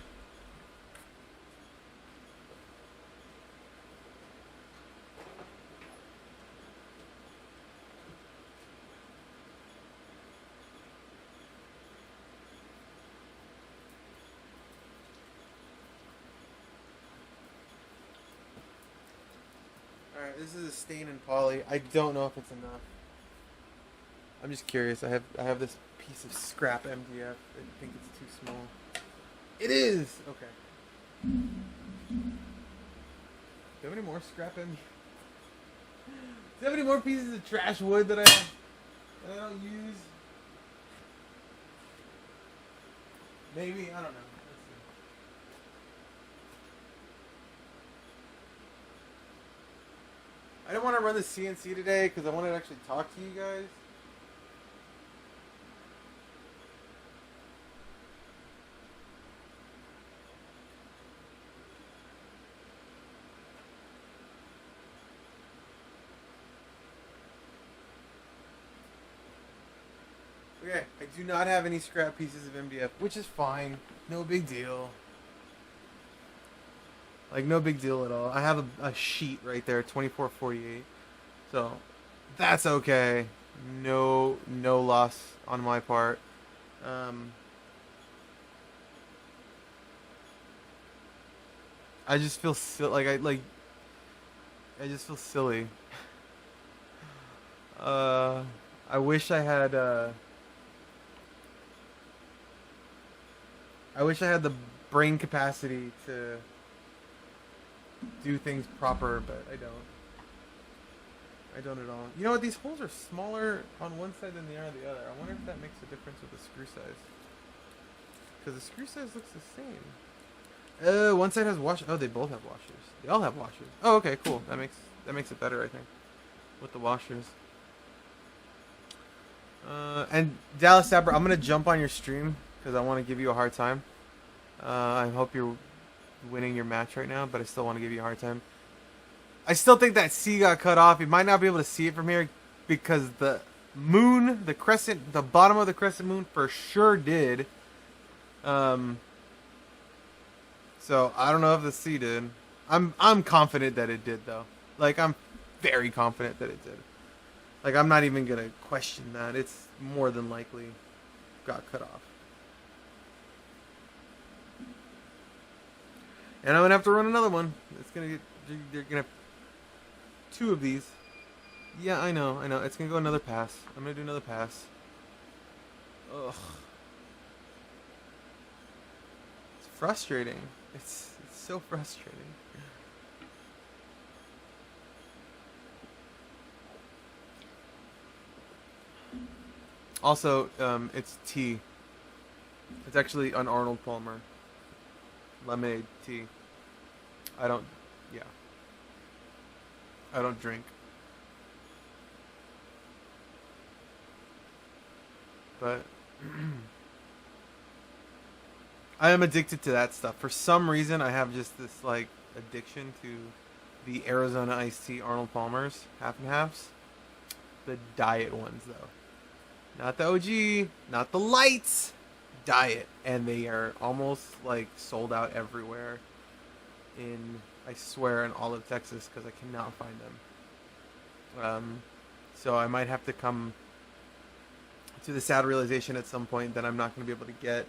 Alright, this is a stain in poly. I don't know if it's enough. I'm just curious. I have this piece of scrap MDF. I think it's too small. It is! Okay. Do you have any more scrap MDF? Do you have any more pieces of trash wood that I don't use? Maybe? I don't know. I didn't want to run the CNC today because I wanted to actually talk to you guys. Okay, I do not have any scrap pieces of MDF, which is fine. No big deal. Like, no big deal at all. I have a sheet right there, 2448. So, that's okay. No loss on my part. I just feel I just feel silly. I wish I had the brain capacity to do things proper, but I don't. I don't at all. You know what? These holes are smaller on one side than they are on the other. I wonder if that makes a difference with the screw size. Because the screw size looks the same. One side has washers. Oh, they both have washers. They all have washers. Oh, okay, cool. That makes it better, I think, with the washers. And Dallas Sapper, I'm gonna jump on your stream because I want to give you a hard time. I hope you're winning your match right now, but I still want to give you a hard time. I still think that C got cut off. You might not be able to see it from here because the moon, the crescent, the bottom of the crescent moon for sure did. So I don't know if the C did. I'm confident that it did though. Like, I'm very confident that it did. Like, I'm not even gonna question that. It's more than likely got cut off. And I'm gonna have to run another one. You're gonna have 2 of these. Yeah, I know. It's gonna go another pass. I'm gonna do another pass. Ugh. frustrating. It's so frustrating. Also, it's tea. It's actually an Arnold Palmer lemonade tea. I don't, yeah, I don't drink. But I am addicted to that stuff. For some reason, I have just this like addiction to the Arizona iced tea Arnold Palmers half and halves. The diet ones though, not the OG, not the lights. Diet, and they are almost like sold out everywhere. In I swear in all of Texas because I cannot find them. So I might have to come to the sad realization at some point that I'm not going to be able to get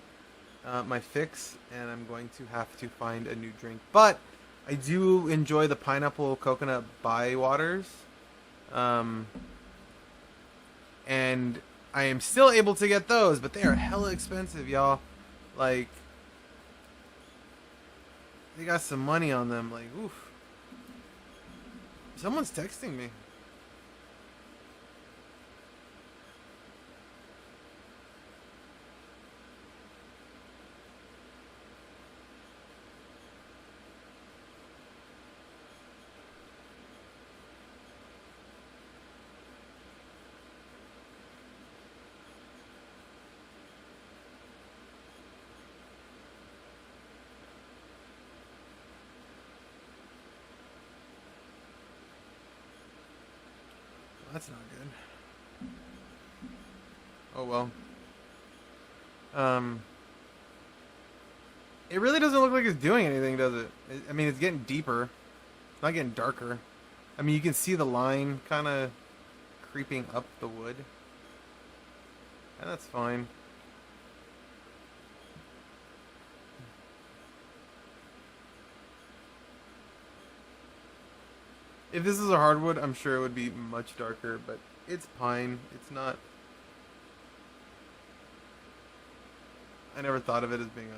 my fix, and I'm going to have to find a new drink. But I do enjoy the pineapple coconut Bai waters, and I am still able to get those, but they are hella expensive, y'all. Like, they got some money on them. Like, oof. Someone's texting me. That's not good. Oh well. It really doesn't look like it's doing anything, does it? I mean, it's getting deeper. It's not getting darker. I mean, you can see the line kind of creeping up the wood. And that's fine. If this is a hardwood, I'm sure it would be much darker, but it's pine. It's not... I never thought of it as being a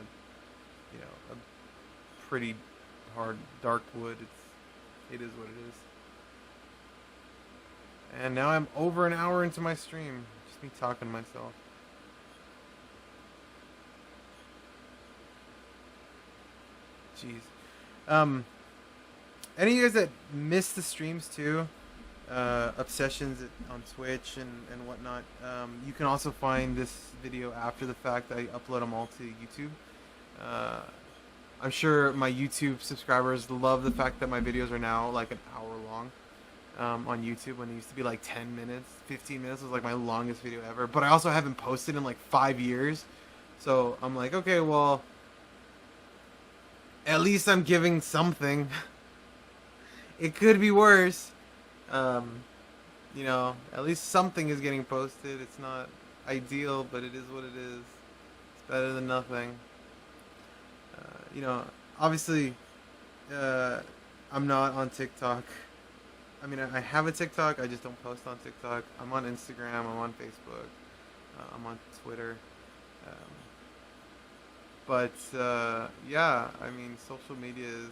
pretty hard, dark wood. It is what it is. And now I'm over an hour into my stream. Just me talking to myself. Jeez. Any of you guys that missed the streams too, obsessions on Twitch and whatnot, you can also find this video after the fact. I upload them all to YouTube. I'm sure my YouTube subscribers love the fact that my videos are now like an hour long on YouTube, when it used to be like 10 minutes, 15 minutes was like my longest video ever. But I also haven't posted in like 5 years. So I'm like, okay, well, at least I'm giving something. It could be worse. At least something is getting posted. It's not ideal, but it is what it is. It's better than nothing. Obviously, I'm not on TikTok. I mean, I have a TikTok. I just don't post on TikTok. I'm on Instagram. I'm on Facebook. I'm on Twitter. Yeah, I mean, social media is...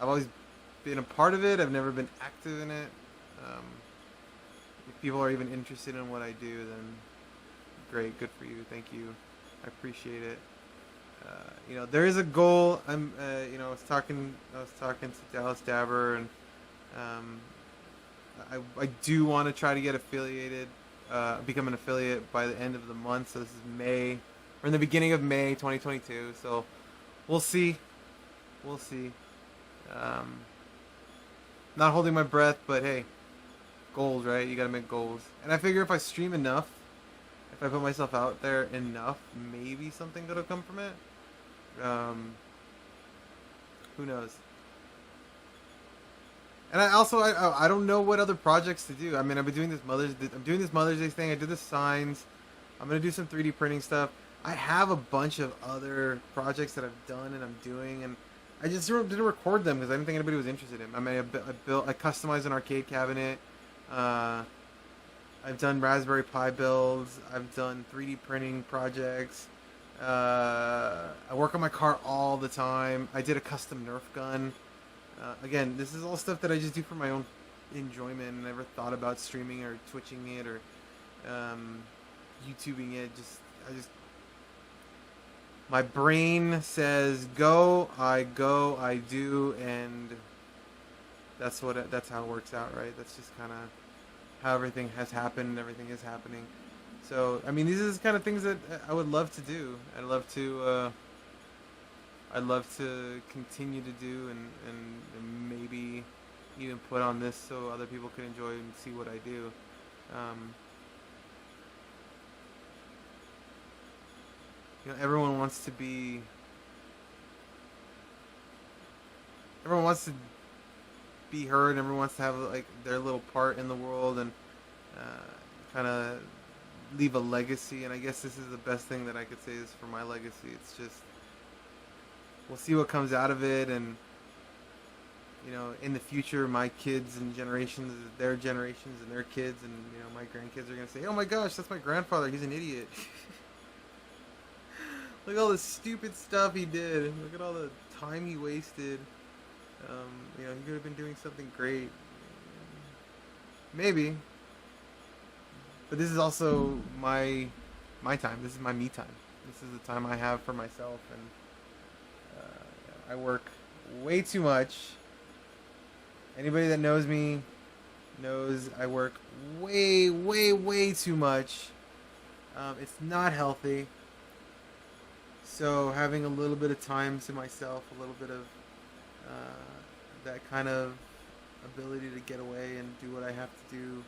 I've always been a part of it. I've never been active in it. If people are even interested in what I do, then great, good for you. Thank you. I appreciate it. There is a goal. I was talking to Dallas Dabber, and I do want to try to get affiliated, become an affiliate by the end of the month. So this is May, or in the beginning of May 2022. So we'll see. We'll see. Not holding my breath, but hey, goals, right? You gotta make goals. And I figure if I stream enough, if I put myself out there enough, maybe something good will come from it. Who knows? And I don't know what other projects to do. I mean, I'm doing this Mother's Day thing. I did the signs. I'm gonna do some 3D printing stuff. I have a bunch of other projects that I've done and I'm doing, and I just didn't record them because I didn't think anybody was interested in them. I mean, I customized an arcade cabinet. I've done Raspberry Pi builds. I've done 3D printing projects. I work on my car all the time. I did a custom Nerf gun. Again, this is all stuff that I just do for my own enjoyment. And never thought about streaming or twitching it or YouTubing it. I just my brain says go, I do, and that's how it works out, right? That's just kind of how everything has happened. Everything is happening. So I mean, these are the kind of things that I would love to do. I'd love to continue to do, and maybe even put on this so other people can enjoy and see what I do. Um, everyone wants to be heard. Everyone wants to have like their little part in the world and kind of leave a legacy. And I guess this is the best thing that I could say is for my legacy. It's just we'll see what comes out of it, and in the future, my kids and generations, their generations and their kids, and my grandkids are gonna say, "Oh my gosh, that's my grandfather. He's an idiot." Look at all the stupid stuff he did. Look at all the time he wasted. He could have been doing something great. Maybe. But this is also my time. This is my me time. This is the time I have for myself, and I work way too much. Anybody that knows me knows I work way, way, way too much. It's not healthy. So having a little bit of time to myself, a little bit of that kind of ability to get away and do what I have to do,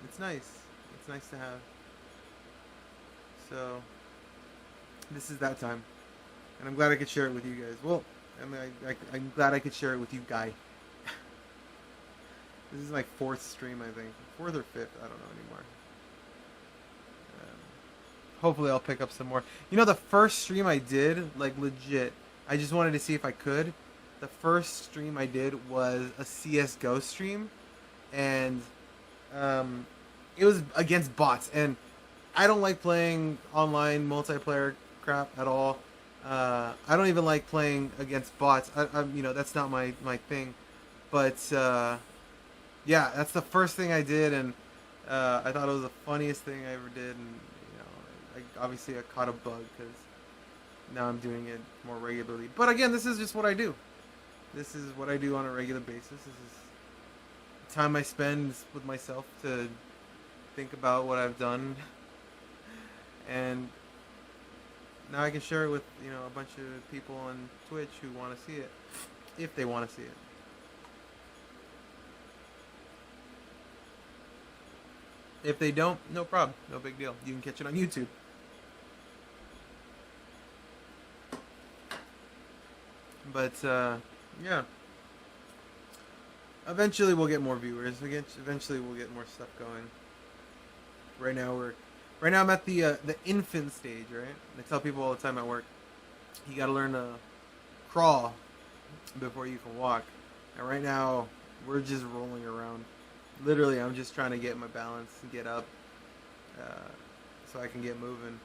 it's nice. It's nice to have. So this is that time, and I'm glad I could share it with you guys. Well, I'm glad I could share it with you, Guy. This is my 4th stream, I think. 4th or 5th, I don't know anymore. Hopefully I'll pick up some more. The first stream I did, like legit, I just wanted to see if I could. The first stream I did was a CSGO stream, and it was against bots, and I don't like playing online multiplayer crap at all. I don't even like playing against bots. That's not my thing. But yeah, that's the first thing I did, and I thought it was the funniest thing I ever did. And obviously I caught a bug because now I'm doing it more regularly. But again, this is just what I do. This is what I do on a regular basis. This is time I spend with myself to think about what I've done, and now I can share it with a bunch of people on Twitch who want to see it, if they want to see it. If they don't, no problem, no big deal. You can catch it on YouTube. But yeah, eventually we'll get more viewers. Eventually we'll get more stuff going. Right now I'm at the infant stage, right? I tell people all the time at work, you got to learn to crawl before you can walk. And right now we're just rolling around. Literally, I'm just trying to get my balance and get up, so I can get moving,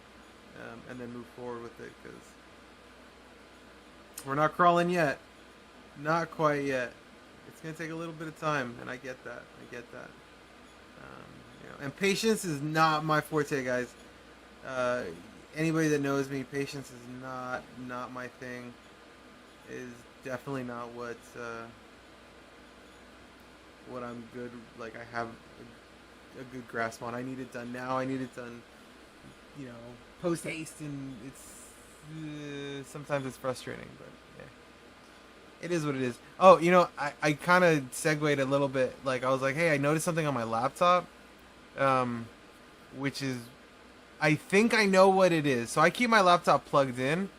and then move forward with it. Because we're not crawling yet, not quite yet. It's gonna take a little bit of time, and I get that. And patience is not my forte, guys. Anybody that knows me, patience is not my thing. Is definitely not what I'm good. Like I have a good grasp on. I need it done now. I need it done, post haste, and it's sometimes it's frustrating, but yeah, it is what it is. Oh, I kind of segued a little bit. Like I was like, hey, I noticed something on my laptop, which is, I think I know what it is. So I keep my laptop plugged in,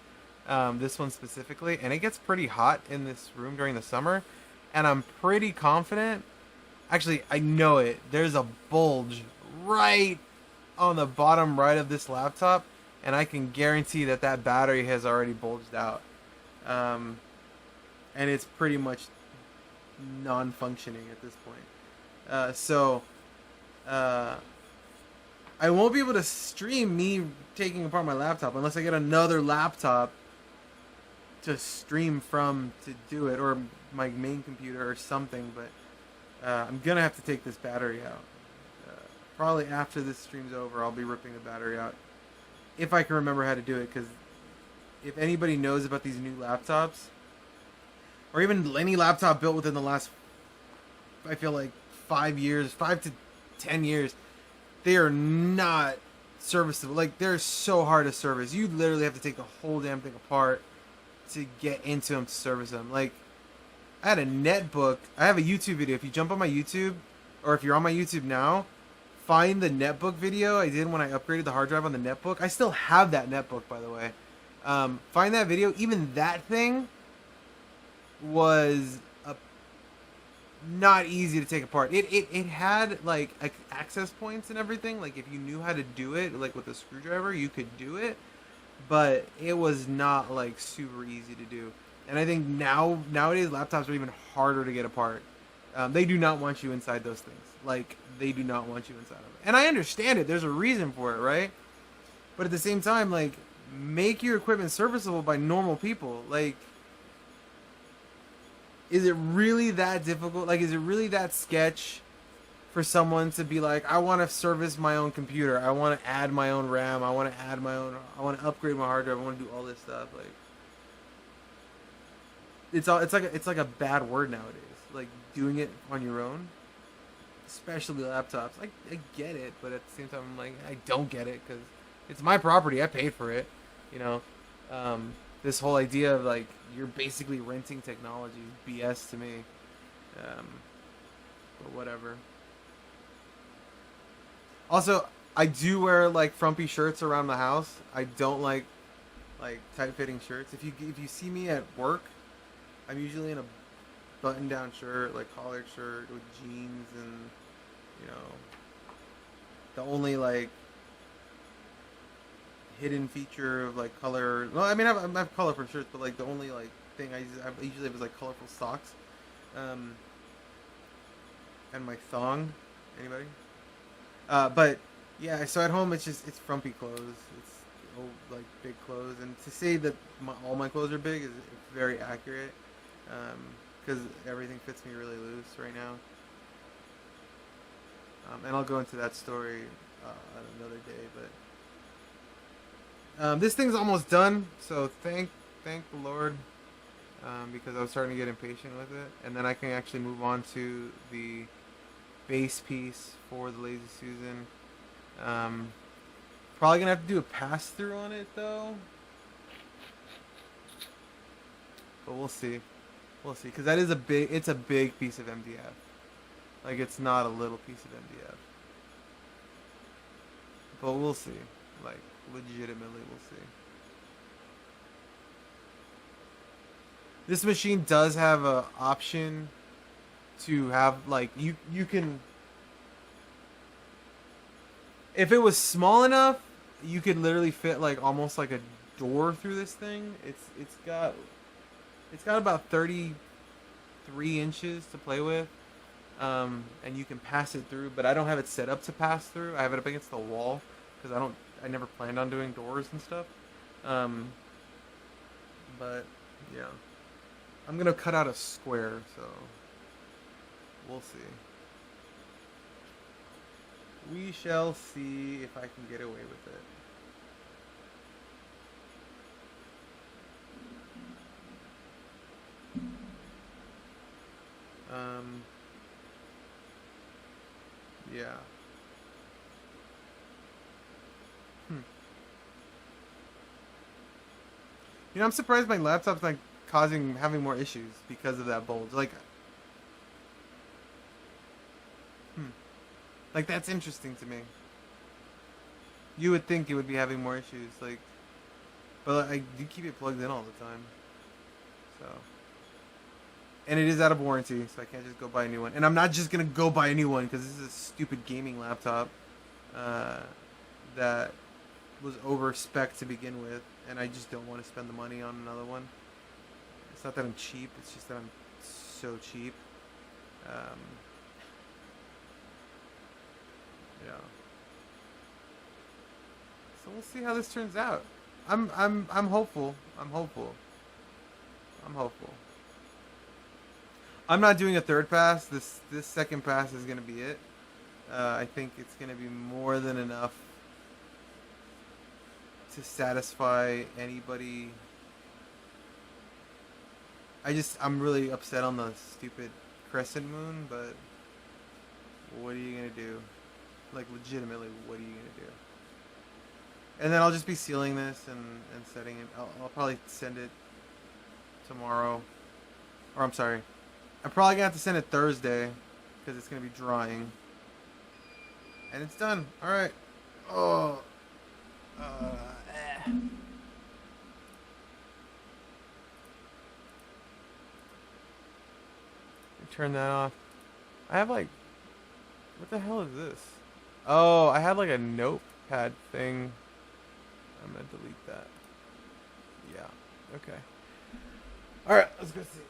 this one specifically, and it gets pretty hot in this room during the summer, and I'm pretty confident. Actually, I know it. There's a bulge right on the bottom right of this laptop, and I can guarantee that battery has already bulged out. And it's pretty much non-functioning at this point. So I I won't be able to stream me taking apart my laptop unless I get another laptop to stream from to do it, or my main computer or something. But I'm gonna have to take this battery out. Probably after this stream's over, I'll be ripping the battery out if I can remember how to do it. Because if anybody knows about these new laptops, or even any laptop built within the last, I feel like 5 years, 5 to 10 years, they are not serviceable. Like, they're so hard to service. You literally have to take the whole damn thing apart to get into them to service them. Like, I had a netbook. I have a YouTube video. If you jump on my YouTube, or if you're on my YouTube now, find the netbook video I did when I upgraded the hard drive on the netbook. I still have that netbook, by the way. Find that video. Even that thing was not easy to take apart. It had like access points and everything. Like, if you knew how to do it, like with a screwdriver, you could do it. But it was not like super easy to do. And I think nowadays laptops are even harder to get apart. They do not want you inside those things. Like, they do not want you inside of it. And I understand it. There's a reason for it, right? But at the same time, like, make your equipment serviceable by normal people. Like, is it really that difficult? Like, is it really that sketch for someone to be like, I want to service my own computer. I want to add my own RAM. I want to upgrade my hard drive. I want to do all this stuff. Like, it's like a bad word nowadays. Like, doing it on your own, especially laptops. I get it, but at the same time, I'm like, I don't get it because it's my property. I paid for it. You know, this whole idea of like you're basically renting technology is BS to me. But whatever. Also, I do wear like frumpy shirts around the house. I don't like tight-fitting shirts. If you see me at work, I'm usually in a button-down shirt, like collared shirt with jeans, and you know, the only like hidden feature of like color. Well, I mean, I have colorful shirts, but like the only like thing I usually have is like colorful socks, and my thong. Anybody? But yeah, so at home it's frumpy clothes. It's old, like big clothes, and to say that all my clothes are big is very accurate, because everything fits me really loose right now. And I'll go into that story another day. But this thing's almost done, so thank the Lord, because I was starting to get impatient with it, and then I can actually move on to the base piece for the Lazy Susan. Probably gonna have to do a pass through on it though, but we'll see, because that is it's a big piece of MDF. Like, it's not a little piece of MDF, but we'll see. Like, legitimately, we'll see. This machine does have a option to have like you can, if it was small enough, you could literally fit like almost like a door through this thing. It's got about 33 inches to play with, and you can pass it through. But I don't have it set up to pass through. I have it up against the wall because I never planned on doing doors and stuff. But yeah, I'm gonna cut out a square, so we'll see. We shall see if I can get away with it. Yeah. You know, I'm surprised my laptop's like having more issues because of that bulge. Like, that's interesting to me. You would think it would be having more issues, like, but I do keep it plugged in all the time. So, and it is out of warranty, so I can't just go buy a new one. And I'm not just gonna go buy a new one because this is a stupid gaming laptop that was over spec to begin with, and I just don't want to spend the money on another one. It's not that I'm cheap; it's just that I'm so cheap. Yeah. So we'll see how this turns out. I'm hopeful. I'm hopeful. I'm hopeful. I'm not doing a third pass. This second pass is gonna be it. I think it's gonna be more than enough to satisfy anybody. I'm really upset on the stupid crescent moon, but what are you gonna do? Like legitimately, what are you gonna do? And then I'll just be sealing this and setting it. I'll probably send it tomorrow, or I'm sorry, I'm probably gonna have to send it Thursday because it's gonna be drying. And it's done. All right. Oh. Turn that off. I have like, what the hell is this? Oh, I had like a notepad thing. I'm gonna delete that. Yeah. Okay. All right. Let's go see.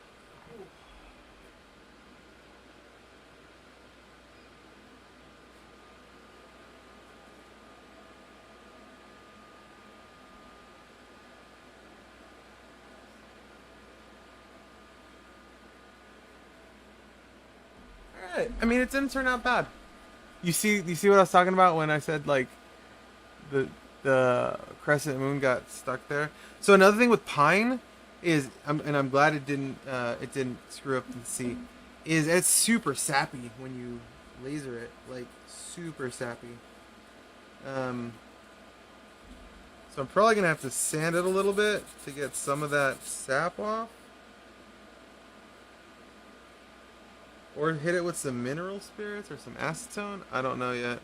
All right. I mean, it didn't turn out bad. You see what I was talking about when I said like the the crescent moon got stuck there. So another thing with pine is, and I'm glad it didn't screw up the sea, is it's super sappy when you laser it, like super sappy. Um, so I'm probably gonna have to sand it a little bit to get some of that sap off, or hit it with some mineral spirits or some acetone. I don't know yet.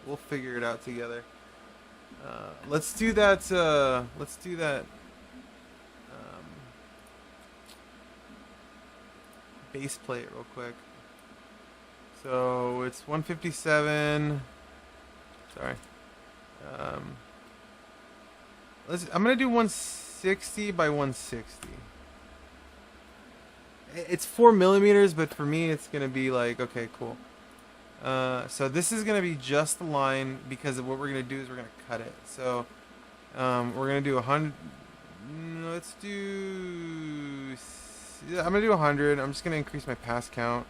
We'll figure it out together. Let's do that. Let's do that. Base plate real quick. So it's 157. Sorry. Um, I'm gonna do 160 by 160. It's 4 millimeters, but for me it's gonna be like, okay, cool. So this is gonna be just the line because of what we're gonna do is we're gonna cut it. So we're gonna do 100. Let's do. Yeah, I'm gonna do 100. I'm just gonna increase my pass count.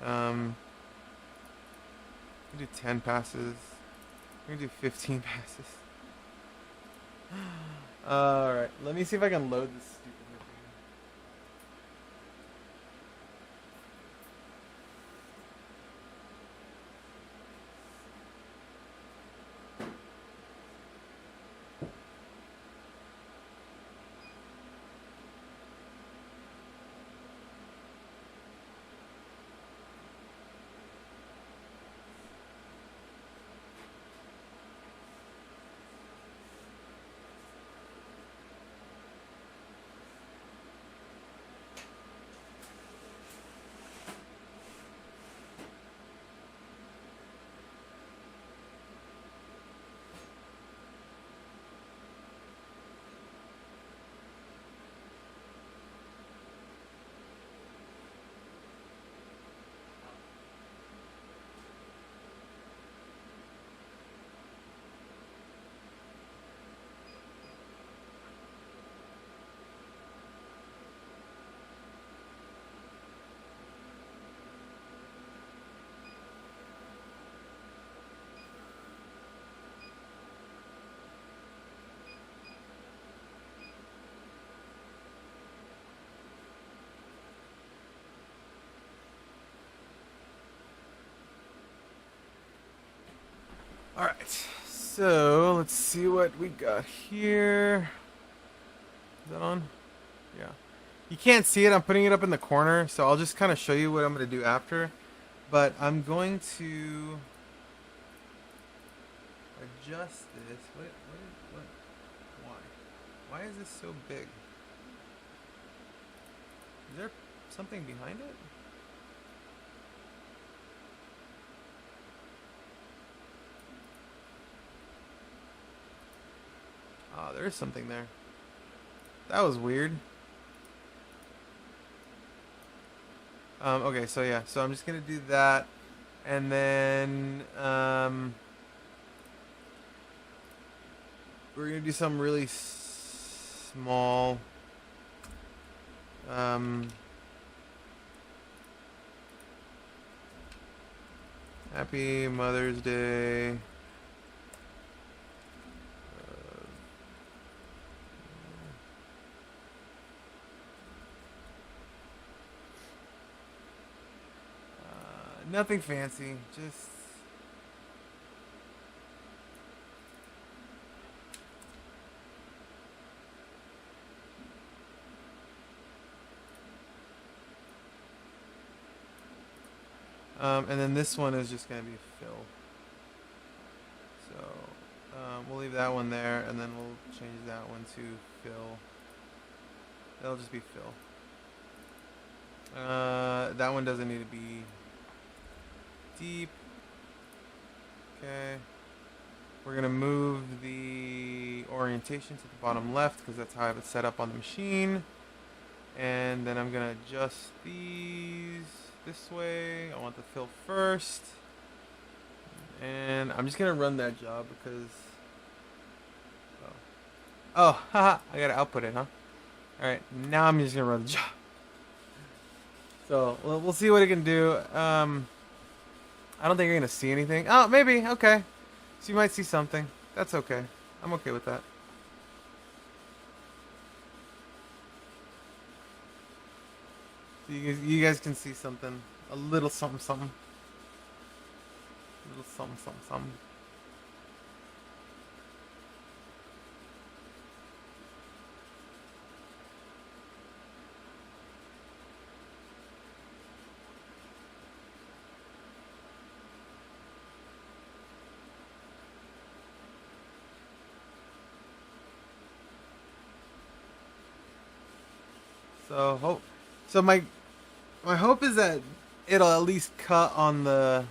I'm gonna do 10 passes. I'm gonna do 15 passes. All right. Let me see if I can load this stupid machine. All right, so let's see what we got here. Is that on? Yeah. You can't see it. I'm putting it up in the corner, so I'll just kind of show you what I'm going to do after. But I'm going to adjust this. What? Why? Why is this so big? Is there something behind it? Oh, there is something there. That was weird. Okay, so yeah, so I'm just gonna do that, and then we're gonna do something really small. Happy Mother's Day. Nothing fancy, just and then this one is just gonna be fill. So we'll leave that one there, and then we'll change that one to fill. That'll just be fill. That one doesn't need to be deep. Okay. We're gonna move the orientation to the bottom left because that's how I have it set up on the machine. And then I'm gonna adjust these this way. I want the fill first. And I'm just gonna run that job because haha, I gotta output it, huh? Alright, now I'm just gonna run the job. So we'll see what it can do. I don't think you're gonna see anything. Oh, maybe. Okay. So you might see something. That's okay. I'm okay with that. So you guys can see something. A little something something. A little something something something. So my hope is that it'll at least cut on the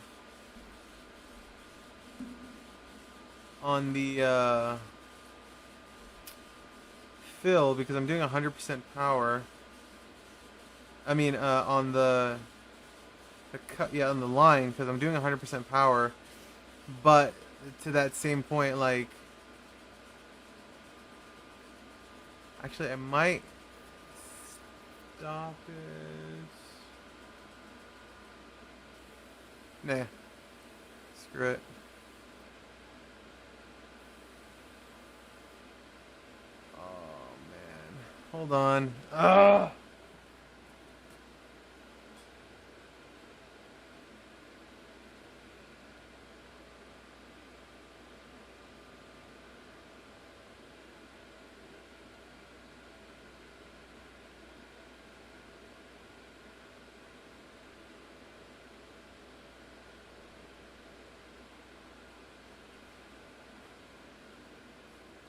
fill because I'm doing 100% power. I mean on the cut, yeah, on the line because I'm doing 100% power, but to that same point, like actually I might stop it. Nah. Screw it. Oh man. Hold on. Ugh.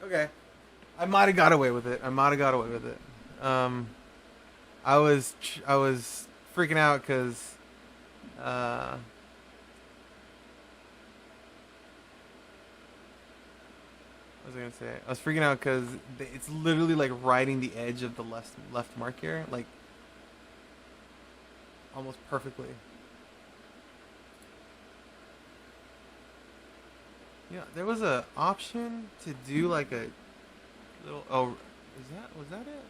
Okay. I might have got away with it. I was freaking out because what was I gonna say? I was freaking out because it's literally like riding the edge of the left mark here, like almost perfectly. Yeah, there was a option to do like a little. Oh, was that it?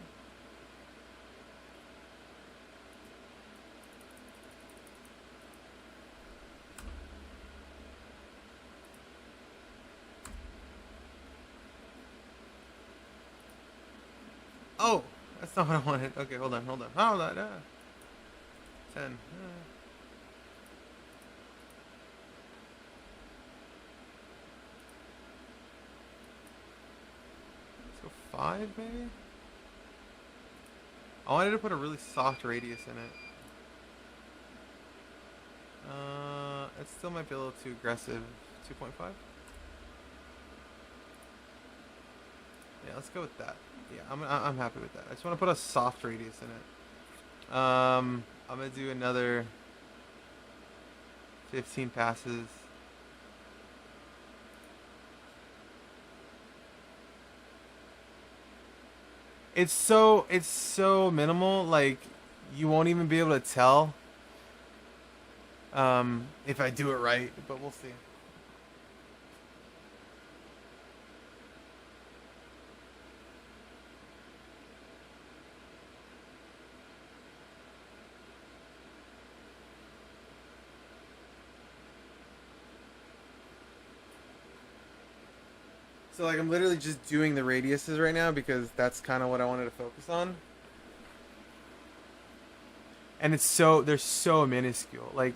Oh, that's not what I wanted. Okay, hold on. Hold on. 10. Let's go 5, maybe? I wanted to put a really soft radius in it. It still might be a little too aggressive. 2.5? Yeah, let's go with that. Yeah, I'm happy with that. I just want to put a soft radius in it. I'm gonna do another 15 passes. It's so minimal, like you won't even be able to tell if I do it right, but we'll see. So like I'm literally just doing the radiuses right now because that's kind of what I wanted to focus on. And they're so minuscule. Like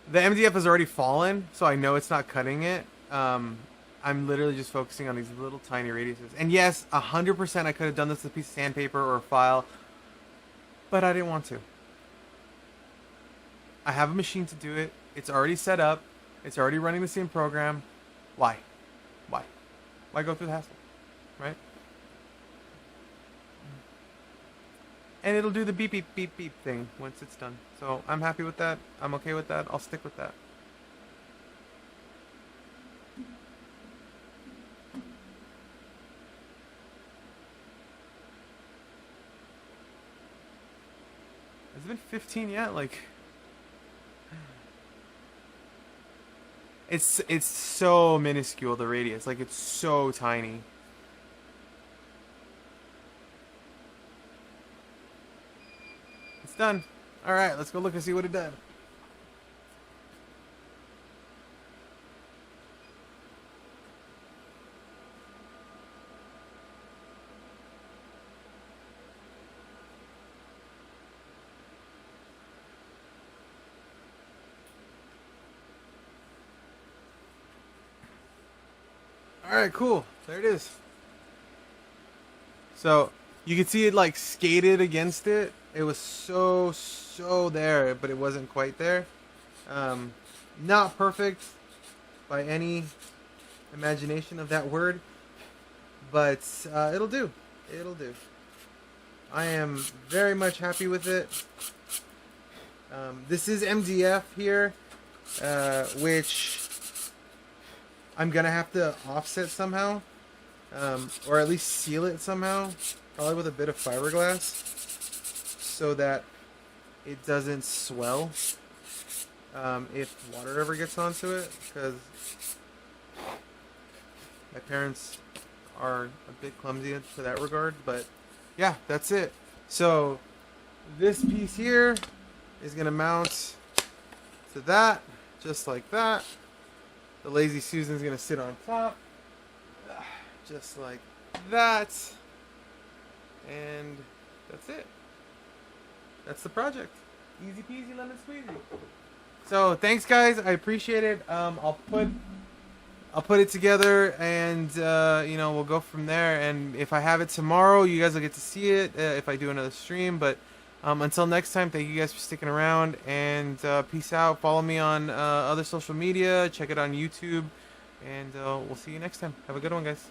the MDF has already fallen, so I know it's not cutting it. I'm literally just focusing on these little tiny radiuses. And yes, 100% I could have done this with a piece of sandpaper or a file, but I didn't want to. I have a machine to do it. It's already set up. It's already running the same program. Why? Why? Why go through the hassle? Right? And it'll do the beep beep beep beep thing once it's done. So I'm happy with that. I'm okay with that. I'll stick with that. Has it been 15 yet? Like it's so minuscule, the radius. Like it's so tiny. It's done. Alright, let's go look and see what it did. Alright, cool. There it is. So you can see it like skated against it. It was so there, but it wasn't quite there. Not perfect by any imagination of that word, but it'll do. It'll do. I am very much happy with it. This is MDF here, which I'm gonna have to offset somehow, or at least seal it somehow, probably with a bit of fiberglass, so that it doesn't swell if water ever gets onto it, because my parents are a bit clumsy to that regard. But yeah, that's it. So this piece here is gonna mount to that, just like that. The Lazy Susan's gonna sit on top, just like that, and that's it. That's the project. Easy peasy lemon squeezy. So thanks, guys. I appreciate it. I'll put it together, and we'll go from there. And if I have it tomorrow, you guys will get to see it if I do another stream. But until next time, thank you guys for sticking around, and peace out. Follow me on other social media. Check it on YouTube, and we'll see you next time. Have a good one, guys.